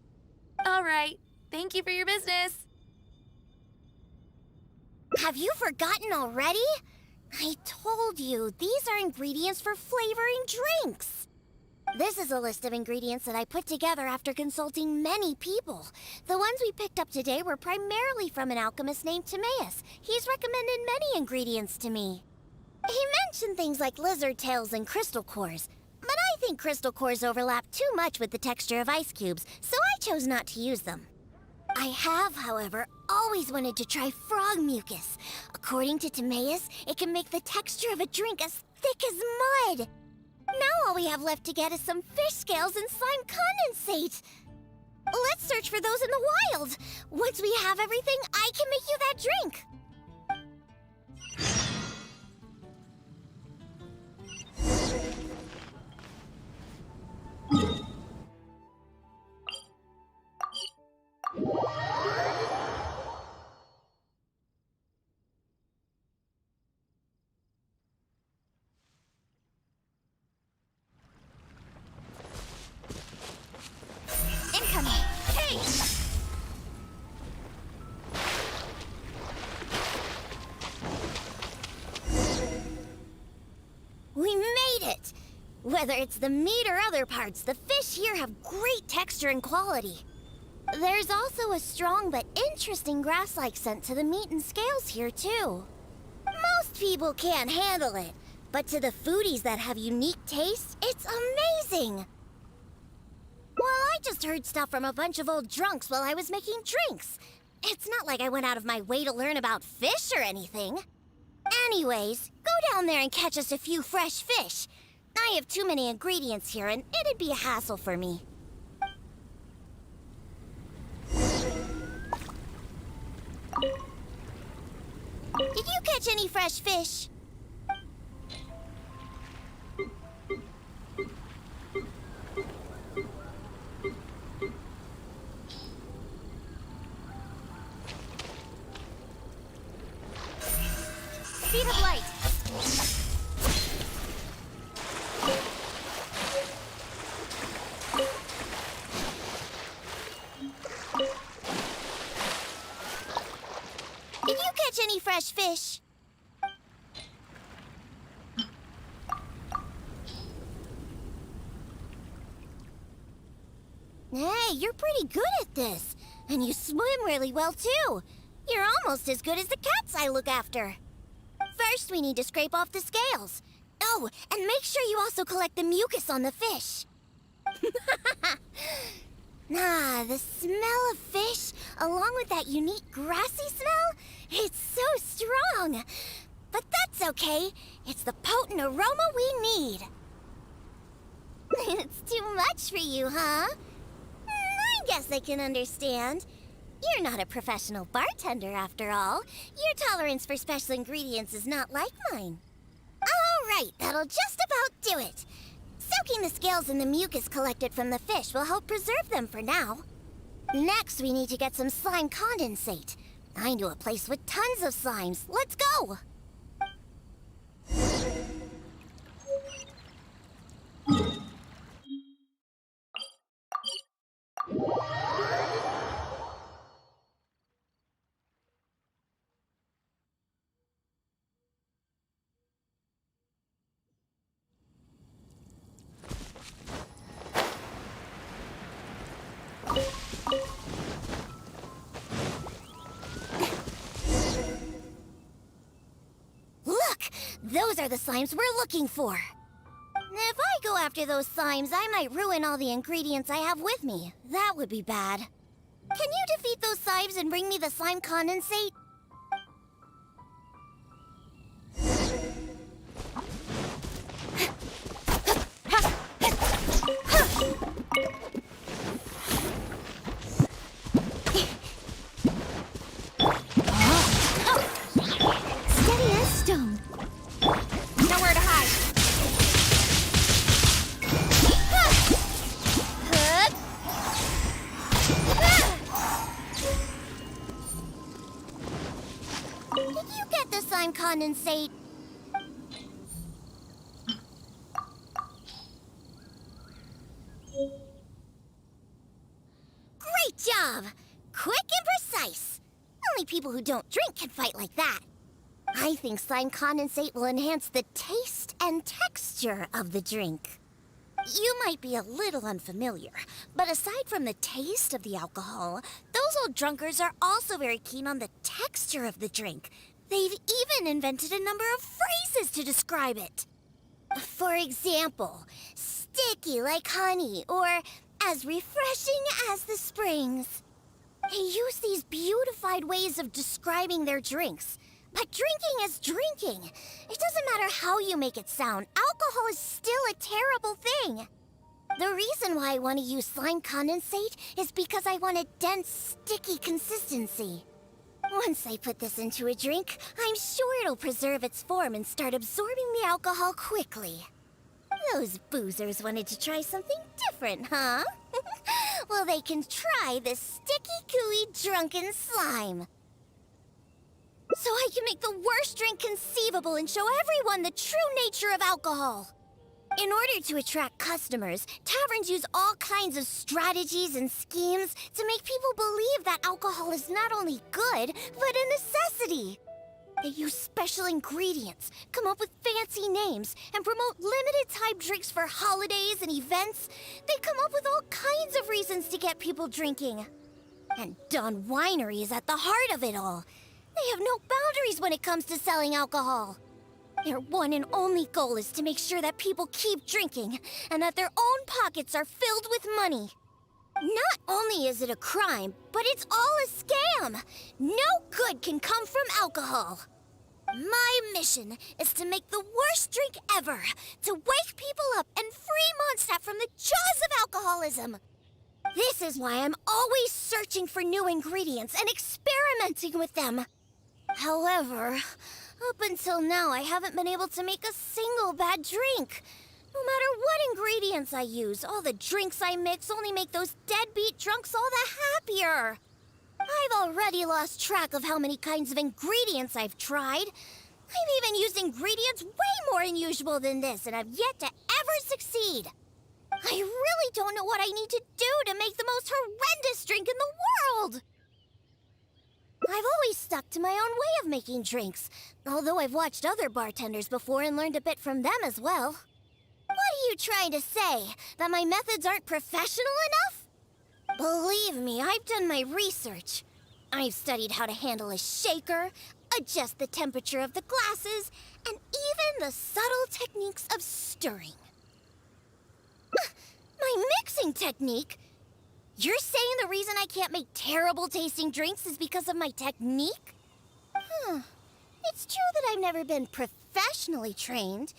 All right. Thank you for your business. Have you forgotten already? I told you, these are ingredients for flavoring drinks. This is a list of ingredients that I put together after consulting many people. The ones we picked up today were primarily from an alchemist named Timaeus. He's recommended many ingredients to me. He mentioned things like lizard tails and crystal cores, but I think crystal cores overlap too much with the texture of ice cubes, so I chose not to use them. I have, however, always wanted to try frog mucus. According to Timaeus, it can make the texture of a drink as thick as mud. Now all we have left to get is some fish scales and slime condensate. Let's search for those in the wild. Once we have everything, I can make you that drink. Incoming. Hey! We made it! Whether it's the meat or other parts, the fish here have great texture and quality. There's also a strong but interesting grass-like scent to the meat and scales here, too. Most people can't handle it, but to the foodies that have unique tastes, it's amazing! Well, I just heard stuff from a bunch of old drunks while I was making drinks. It's not like I went out of my way to learn about fish or anything. Anyways, go down there and catch us a few fresh fish. I have too many ingredients here, and it'd be a hassle for me. Did you catch any fresh fish? Speed of light. Did you catch any fresh fish? Hey, you're pretty good at this. And you swim really well, too. You're almost as good as the cats I look after. First, we need to scrape off the scales. Oh, and make sure you also collect the mucus on the fish. The smell of fish, along with that unique grassy smell, it's so strong. But that's okay. It's the potent aroma we need. It's too much for you, huh? I guess I can understand. You're not a professional bartender, after all. Your tolerance for special ingredients is not like mine. All right, that'll just about do it. Soaking the scales in the mucus collected from the fish will help preserve them for now. Next, we need to get some slime condensate. I know a place with tons of slimes. Let's go! Look! Those are the slimes we're looking for. If I go after those slimes, I might ruin all the ingredients I have with me. That would be bad. Can you defeat those slimes and bring me the slime condensate? Steady as stone. Nowhere to hide. Did you get the slime condensate? Great job! Quick and precise. Only people who don't drink can fight like that. I think slime condensate will enhance the taste and texture of the drink. You might be a little unfamiliar, but aside from the taste of the alcohol, those old drunkards are also very keen on the texture of the drink. They've even invented a number of phrases to describe it. For example, sticky like honey, or as refreshing as the springs. They use these beautified ways of describing their drinks. But drinking is drinking. It doesn't matter how you make it sound. Alcohol is still a terrible thing. The reason why I want to use slime condensate is because I want a dense, sticky consistency. Once I put this into a drink, I'm sure it'll preserve its form and start absorbing the alcohol quickly. Those boozers wanted to try something different, huh? Well, they can try the sticky, gooey, drunken slime. So I can make the worst drink conceivable and show everyone the true nature of alcohol. In order to attract customers, taverns use all kinds of strategies and schemes to make people believe that alcohol is not only good, but a necessity. They use special ingredients, come up with fancy names, and promote limited-time drinks for holidays and events. They come up with all kinds of reasons to get people drinking. And Dawn Winery is at the heart of it all. They have no boundaries when it comes to selling alcohol. Their one and only goal is to make sure that people keep drinking and that their own pockets are filled with money. Not only is it a crime, but it's all a scam. No good can come from alcohol. My mission is to make the worst drink ever, to wake people up and free Mondstadt from the jaws of alcoholism. This is why I'm always searching for new ingredients and experimenting with them. However, up until now, I haven't been able to make a single bad drink. No matter what ingredients I use, all the drinks I mix only make those deadbeat drunks all the happier. I've already lost track of how many kinds of ingredients I've tried. I've even used ingredients way more unusual than this, and I've yet to ever succeed. I really don't know what I need to do to make the most horrendous drink in the world. I've always stuck to my own way of making drinks, although I've watched other bartenders before and learned a bit from them as well. What are you trying to say? That my methods aren't professional enough? Believe me, I've done my research. I've studied how to handle a shaker, adjust the temperature of the glasses, and even the subtle techniques of stirring. My mixing technique? You're saying the reason I can't make terrible tasting drinks is because of my technique? It's true that I've never been professionally trained,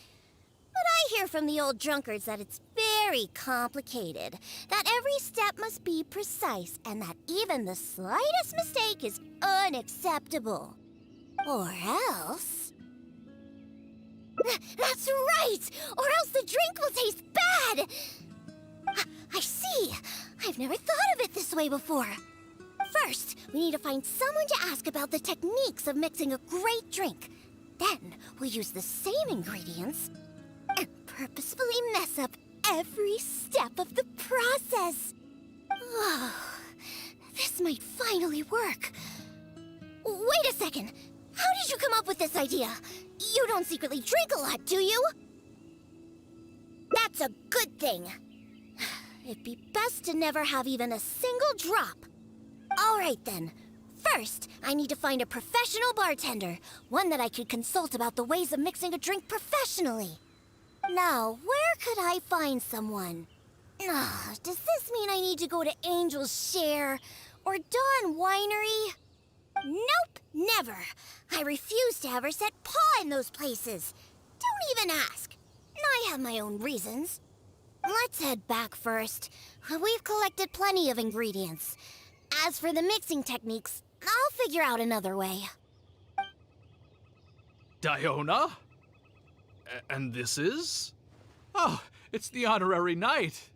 but I hear from the old drunkards that it's very complicated, that every step must be precise, and that even the slightest mistake is unacceptable. Or else... That's right! Or else the drink will taste bad! I see! I've never thought of it this way before. First, we need to find someone to ask about the techniques of mixing a great drink. Then, we'll use the same ingredients and purposefully mess up every step of the process. Oh, this might finally work. Wait a second! How did you come up with this idea? You don't secretly drink a lot, do you? That's a good thing. It'd be best to never have even a single drop. All right, then. First, I need to find a professional bartender, one that I could consult about the ways of mixing a drink professionally. Now, where could I find someone? Does this mean I need to go to Angel's Share or Dawn Winery? Nope, never. I refuse to ever set paw in those places. Don't even ask. I have my own reasons. Let's head back first. We've collected plenty of ingredients. As for the mixing techniques, I'll figure out another way. Diona? And this is? Oh, it's the honorary knight.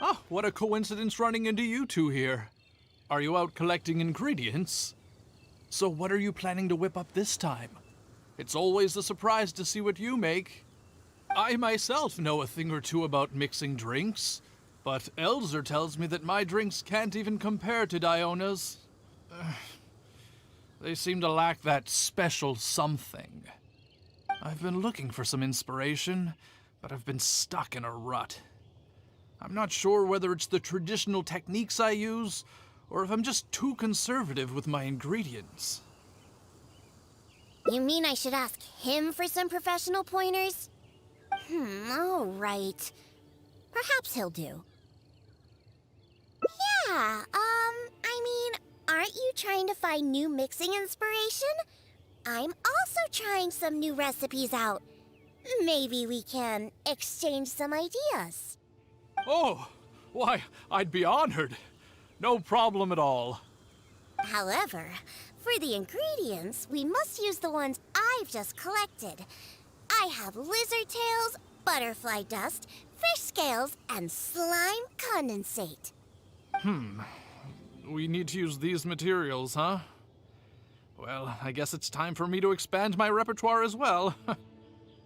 Oh, what a coincidence running into you two here. Are you out collecting ingredients? So what are you planning to whip up this time? It's always a surprise to see what you make. I myself know a thing or two about mixing drinks, but Elzer tells me that my drinks can't even compare to Diona's. They seem to lack that special something. I've been looking for some inspiration, but I've been stuck in a rut. I'm not sure whether it's the traditional techniques I use, or if I'm just too conservative with my ingredients. You mean I should ask him for some professional pointers? All right. Perhaps he'll do. Yeah, I mean, aren't you trying to find new mixing inspiration? I'm also trying some new recipes out. Maybe we can exchange some ideas. Oh, why, I'd be honored. No problem at all. However, for the ingredients, we must use the ones I've just collected. I have lizard tails, butterfly dust, fish scales, and slime condensate. We need to use these materials, huh? Well, I guess it's time for me to expand my repertoire as well.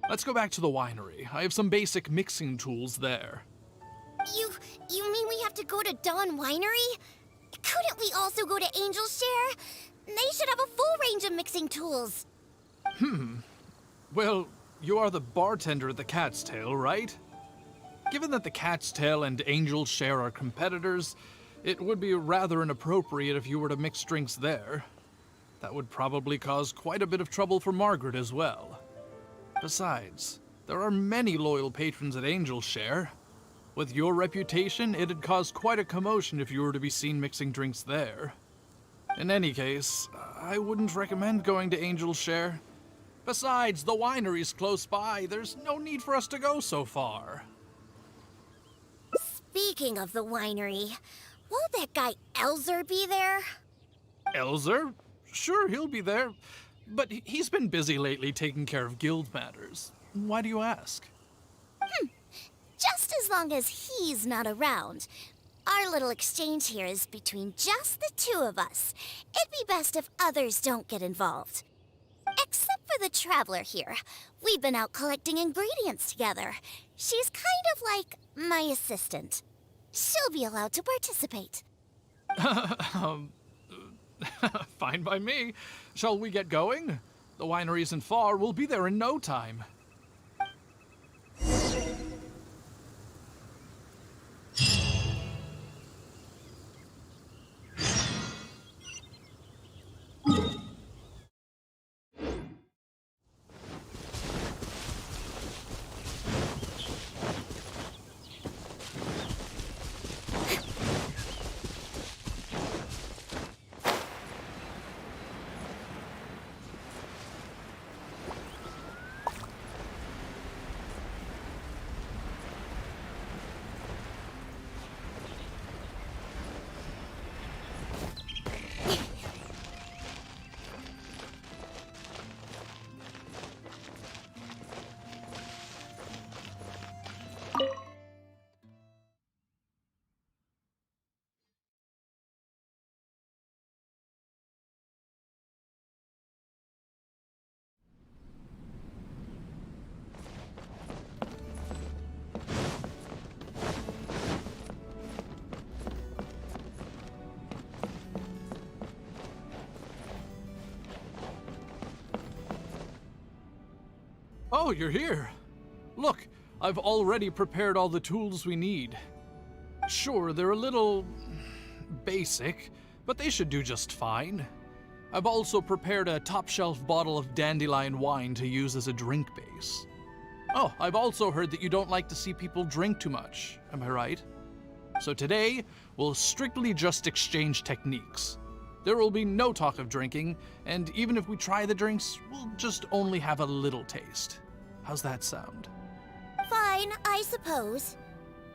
Let's go back to the winery. I have some basic mixing tools there. You mean we have to go to Dawn Winery? Couldn't we also go to Angel's Share? They should have a full range of mixing tools. Well, you are the bartender at the Cat's Tail, right? Given that the Cat's Tail and Angel's Share are competitors, it would be rather inappropriate if you were to mix drinks there. That would probably cause quite a bit of trouble for Margaret as well. Besides, there are many loyal patrons at Angel's Share. With your reputation, it'd cause quite a commotion if you were to be seen mixing drinks there. In any case, I wouldn't recommend going to Angel's Share. Besides, the winery's close by. There's no need for us to go so far. Speaking of the winery, won't that guy Elzer be there? Elzer? Sure, he'll be there. But he's been busy lately taking care of guild matters. Why do you ask? Just as long as he's not around. Our little exchange here is between just the two of us. It'd be best if others don't get involved. Except for the traveler here. We've been out collecting ingredients together. She's kind of like my assistant. She'll be allowed to participate. Fine by me. Shall we get going? The winery isn't far. We'll be there in no time. Oh, you're here. Look, I've already prepared all the tools we need. Sure, they're a little basic, but they should do just fine. I've also prepared a top-shelf bottle of dandelion wine to use as a drink base. Oh, I've also heard that you don't like to see people drink too much, am I right? So today, we'll strictly just exchange techniques. There will be no talk of drinking, and even if we try the drinks, we'll just only have a little taste. How's that sound? Fine, I suppose.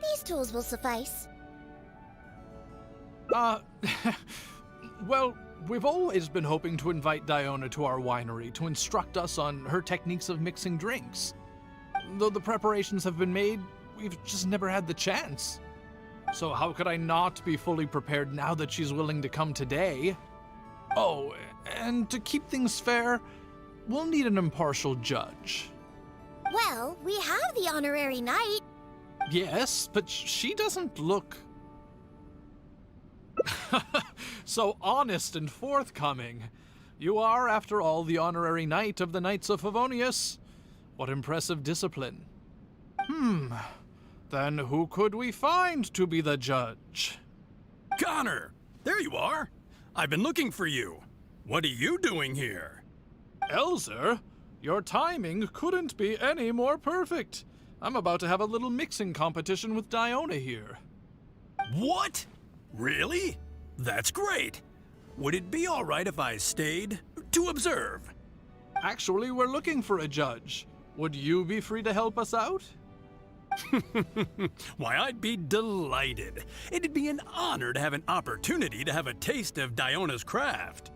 These tools will suffice. Well, we've always been hoping to invite Diona to our winery to instruct us on her techniques of mixing drinks. Though the preparations have been made, we've just never had the chance. So how could I not be fully prepared now that she's willing to come today? Oh, and to keep things fair, we'll need an impartial judge. Well, we have the honorary knight. Yes, but she doesn't look so honest and forthcoming. You are, after all, the honorary knight of the Knights of Favonius. What impressive discipline. Then who could we find to be the judge? Connor! There you are! I've been looking for you. What are you doing here? Elzer, your timing couldn't be any more perfect. I'm about to have a little mixing competition with Diona here. What? Really? That's great. Would it be all right if I stayed to observe? Actually, we're looking for a judge. Would you be free to help us out? Why, I'd be delighted. It'd be an honor to have an opportunity to have a taste of Diona's craft.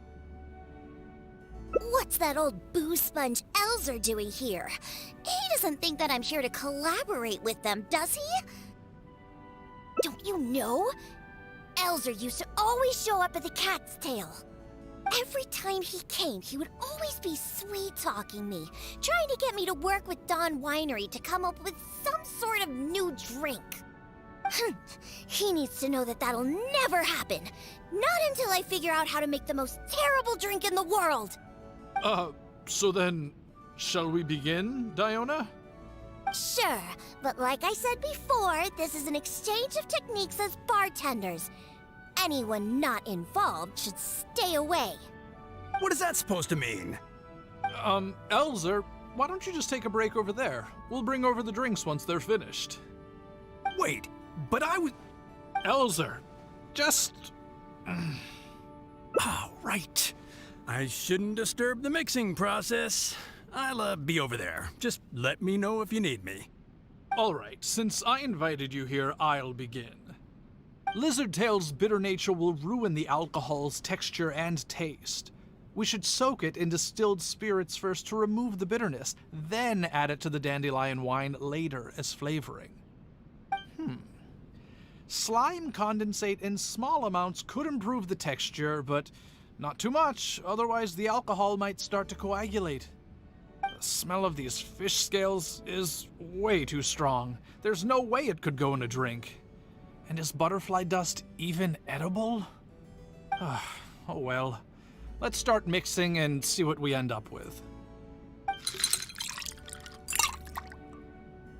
What's that old boo sponge Elzer doing here? He doesn't think that I'm here to collaborate with them, does he? Don't you know? Elzer used to always show up at the Cat's Tail. Every time he came, he would always be sweet-talking me, trying to get me to work with Dawn Winery to come up with some sort of new drink. He needs to know that that'll never happen. Not until I figure out how to make the most terrible drink in the world. So then, shall we begin, Diona? Sure, but like I said before, this is an exchange of techniques as bartenders. Anyone not involved should stay away. What is that supposed to mean? Elzer, why don't you just take a break over there? We'll bring over the drinks once they're finished. Wait, but I was... Elzer, just... Oh, right. I shouldn't disturb the mixing process. I'll be over there. Just let me know if you need me. All right, since I invited you here, I'll begin. Lizardtail's bitter nature will ruin the alcohol's texture and taste. We should soak it in distilled spirits first to remove the bitterness, then add it to the dandelion wine later as flavoring. Slime condensate in small amounts could improve the texture, but not too much, otherwise the alcohol might start to coagulate. The smell of these fish scales is way too strong. There's no way it could go in a drink. And is butterfly dust even edible? Oh well. Let's start mixing and see what we end up with.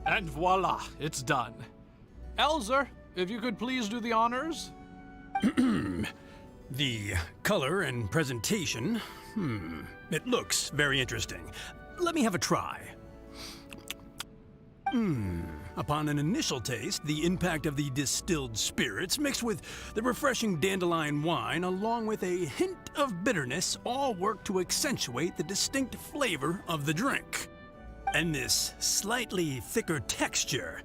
And voila, it's done. Elzer, if you could please do the honors. The color and presentation, it looks very interesting. Let me have a try. Upon an initial taste, the impact of the distilled spirits mixed with the refreshing dandelion wine along with a hint of bitterness all work to accentuate the distinct flavor of the drink. And this slightly thicker texture.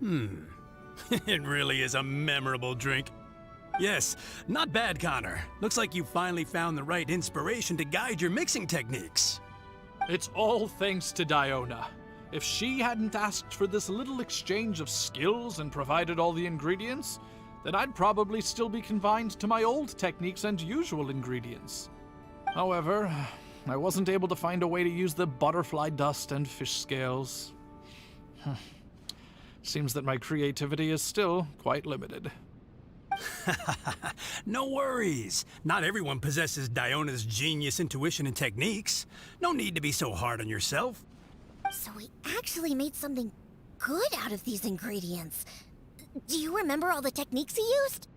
It really is a memorable drink. Yes, not bad, Connor. Looks like you finally found the right inspiration to guide your mixing techniques. It's all thanks to Diona. If she hadn't asked for this little exchange of skills and provided all the ingredients, then I'd probably still be confined to my old techniques and usual ingredients. However, I wasn't able to find a way to use the butterfly dust and fish scales. Seems that my creativity is still quite limited. No worries. Not everyone possesses Diona's genius intuition and techniques. No need to be so hard on yourself. So we actually made something good out of these ingredients. Do you remember all the techniques he used?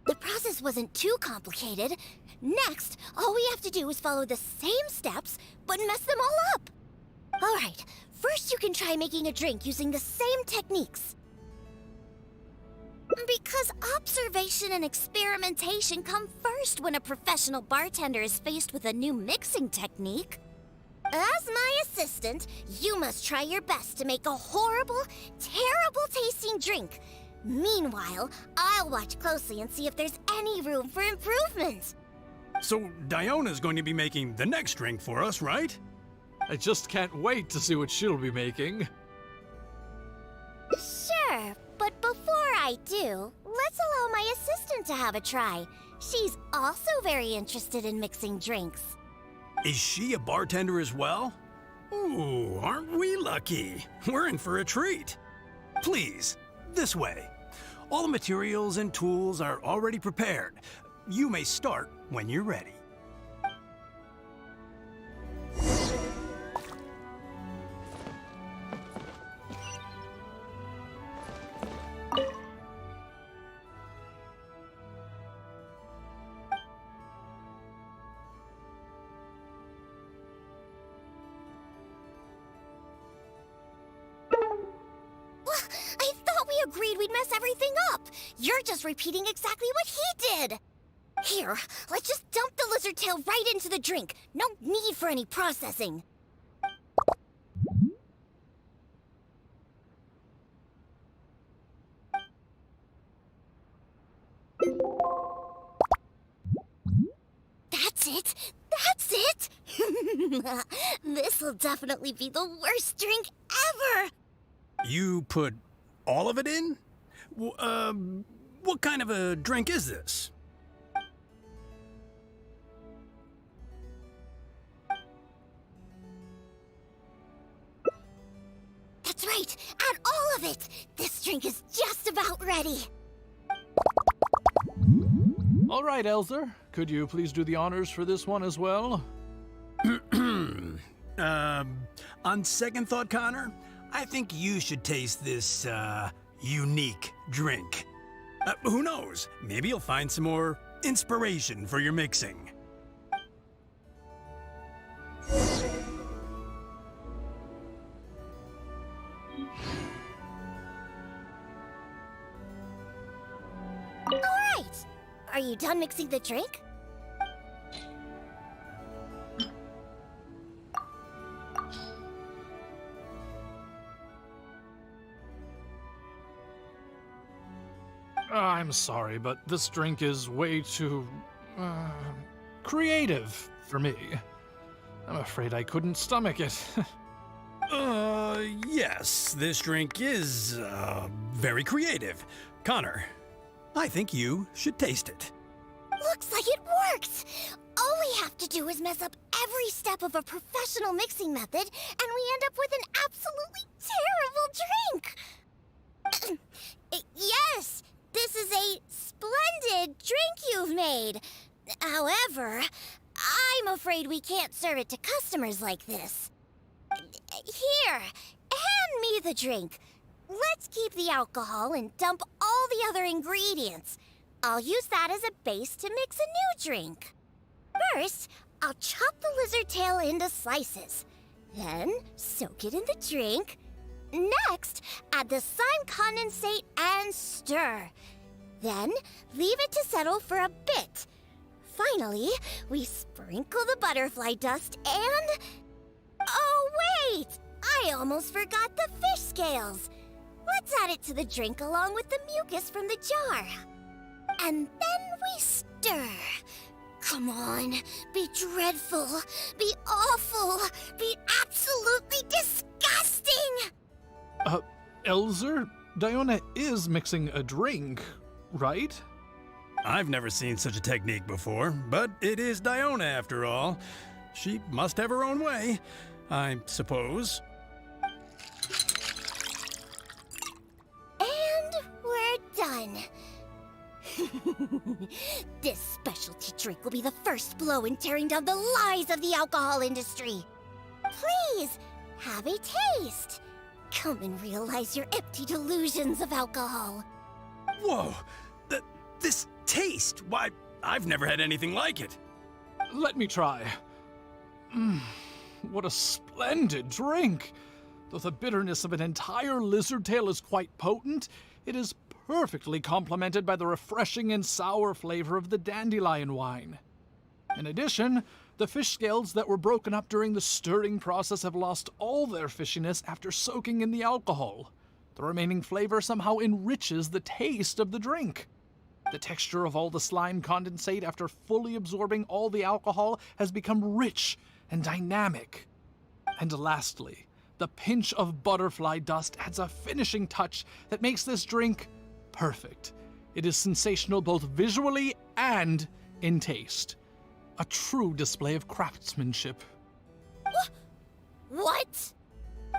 The process wasn't too complicated. Next, all we have to do is follow the same steps, but mess them all up. All right, first you can try making a drink using the same techniques. Because observation and experimentation come first when a professional bartender is faced with a new mixing technique. As my assistant, you must try your best to make a horrible, terrible tasting drink. Meanwhile, I'll watch closely and see if there's any room for improvement. So Diona's going to be making the next drink for us, right? I just can't wait to see what she'll be making. Sure, but before I do, let's allow my assistant to have a try. She's also very interested in mixing drinks. Is she a bartender as well? Ooh, aren't we lucky? We're in for a treat. Please, this way. All the materials and tools are already prepared. You may start when you're ready. agreed we'd mess everything up. You're just repeating exactly what he did. Here, let's just dump the lizard tail right into the drink. No need for any processing. That's it! That's it! This'll definitely be the worst drink ever! You put all of it in? What kind of a drink is this? That's right! Add all of it! This drink is just about ready! All right, Elzer. Could you please do the honors for this one as well? On second thought, Connor, I think you should taste this, unique drink. Who knows? Maybe you'll find some more inspiration for your mixing. All right! Are you done mixing the drink? I'm sorry, but this drink is way too, creative for me. I'm afraid I couldn't stomach it. Yes, this drink is, very creative. Connor, I think you should taste it. Looks like it worked! All we have to do is mess up every step of a professional mixing method, and we end up with an absolutely terrible drink! Yes! This is a splendid drink you've made. However, I'm afraid we can't serve it to customers like this. Here, hand me the drink. Let's keep the alcohol and dump all the other ingredients. I'll use that as a base to mix a new drink. First, I'll chop the lizard tail into slices. Then, soak it in the drink. Next, add the slime condensate and stir. Then, leave it to settle for a bit. Finally, we sprinkle the butterfly dust and... Oh, wait! I almost forgot the fish scales. Let's add it to the drink along with the mucus from the jar. And then we stir. Come on, be dreadful, be awful, be absolutely disgusting! Elzer, Diona is mixing a drink, right? I've never seen such a technique before, but it is Diona after all. She must have her own way, I suppose. And we're done. This specialty drink will be the first blow in tearing down the lies of the alcohol industry. Please, have a taste. Come and realize your empty delusions of alcohol. Whoa! This taste! Why, I've never had anything like it. Let me try. What a splendid drink! Though the bitterness of an entire lizard tail is quite potent, it is perfectly complemented by the refreshing and sour flavor of the dandelion wine. In addition, the fish scales that were broken up during the stirring process have lost all their fishiness after soaking in the alcohol. The remaining flavor somehow enriches the taste of the drink. The texture of all the slime condensate after fully absorbing all the alcohol has become rich and dynamic. And lastly, the pinch of butterfly dust adds a finishing touch that makes this drink perfect. It is sensational both visually and in taste. A true display of craftsmanship. What?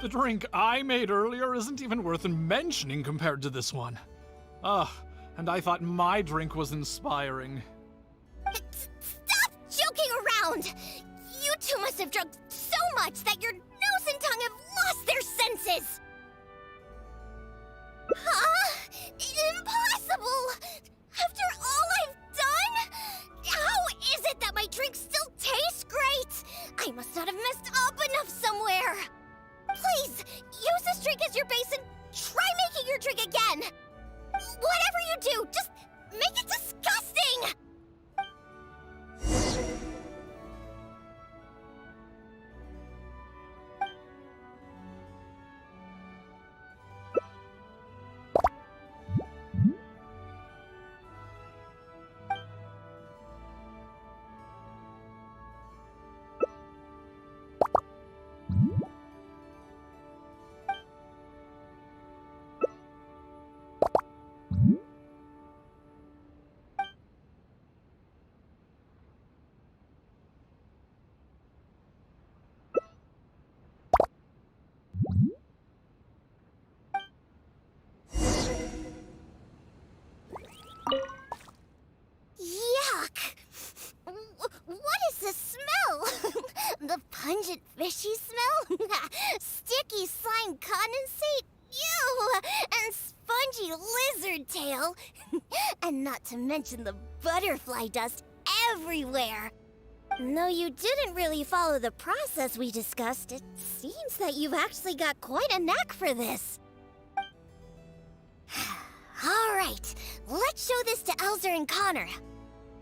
The drink I made earlier isn't even worth mentioning compared to this one. And I thought my drink was inspiring. Stop joking around! You two must have drunk so much that your nose and tongue have lost their senses! Huh? Impossible! After all I've done? How is it that my drink still tastes great? I must not have messed up enough somewhere! Please, use this drink as your base and try making your drink again! you do? Just make it disgusting! Yuck! What is this smell? The pungent fishy smell? Sticky slime condensate? Ew! And spongy lizard tail? And not to mention the butterfly dust everywhere. No, you didn't really follow the process we discussed. It seems that you've actually got quite a knack for this. All right, let's show this to Elzer and Connor.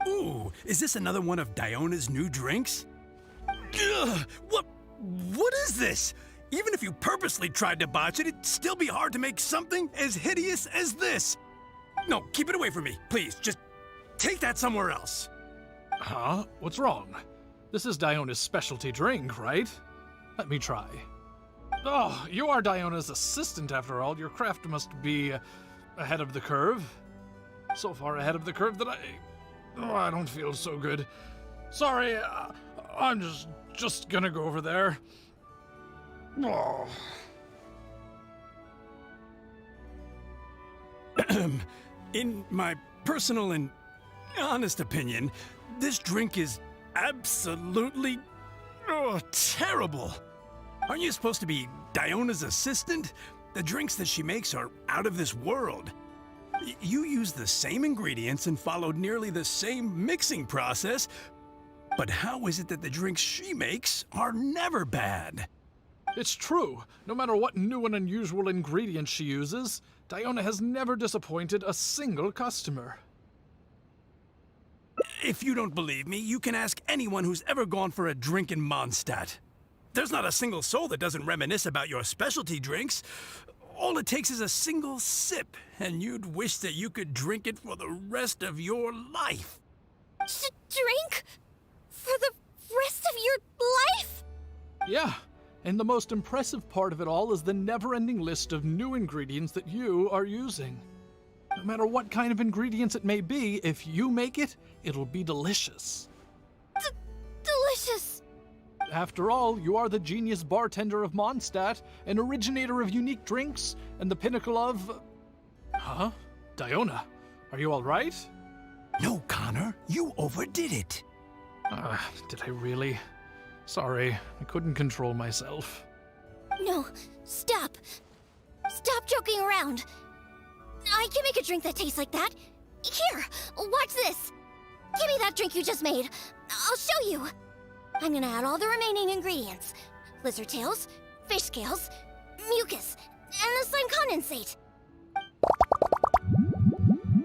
Ooh, is this another one of Diona's new drinks? Ugh, what is this? Even if you purposely tried to botch it, it'd still be hard to make something as hideous as this. No, keep it away from me, please. Just take that somewhere else. Huh? What's wrong? This is Diona's specialty drink, right? Let me try. Oh, you are Diona's assistant after all. Your craft must be ahead of the curve. So far ahead of the curve that I don't feel so good. Sorry, I'm just gonna go over there. Oh. In my personal and honest opinion, this drink is absolutely terrible. Aren't you supposed to be Diona's assistant? The drinks that she makes are out of this world. You use the same ingredients and followed nearly the same mixing process, but how is it that the drinks she makes are never bad? It's true. No matter what new and unusual ingredients she uses, Diona has never disappointed a single customer. If you don't believe me, you can ask anyone who's ever gone for a drink in Mondstadt. There's not a single soul that doesn't reminisce about your specialty drinks. All it takes is a single sip, and you'd wish that you could drink it for the rest of your life. Drink? For the rest of your life? Yeah, and the most impressive part of it all is the never-ending list of new ingredients that you are using. No matter what kind of ingredients it may be, if you make it, it'll be delicious. Delicious! After all, you are the genius bartender of Mondstadt, an originator of unique drinks, and the pinnacle of... Huh? Diona, are you all right? No, Connor, you overdid it. Did I really? Sorry, I couldn't control myself. No, stop. Stop joking around. I can make a drink that tastes like that. Here, watch this. Give me that drink you just made. I'll show you. I'm gonna add all the remaining ingredients. Lizard tails, fish scales, mucus, and the slime condensate.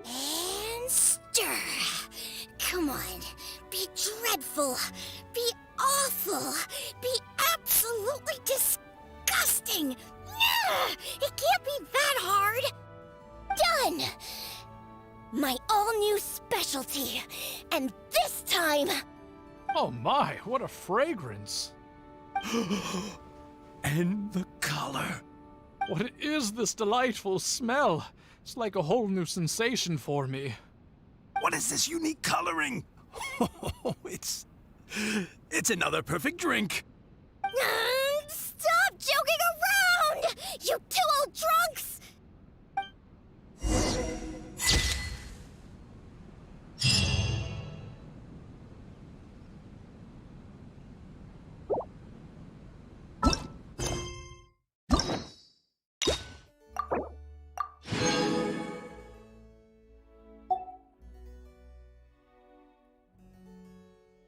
And stir. Come on. Be dreadful. Be awful. Be absolutely disgusting. It can't be that hard. Done! My all-new specialty. And this time... Oh my, what a fragrance! And the color. What is this delightful smell? It's like a whole new sensation for me. What is this unique coloring? It's another perfect drink.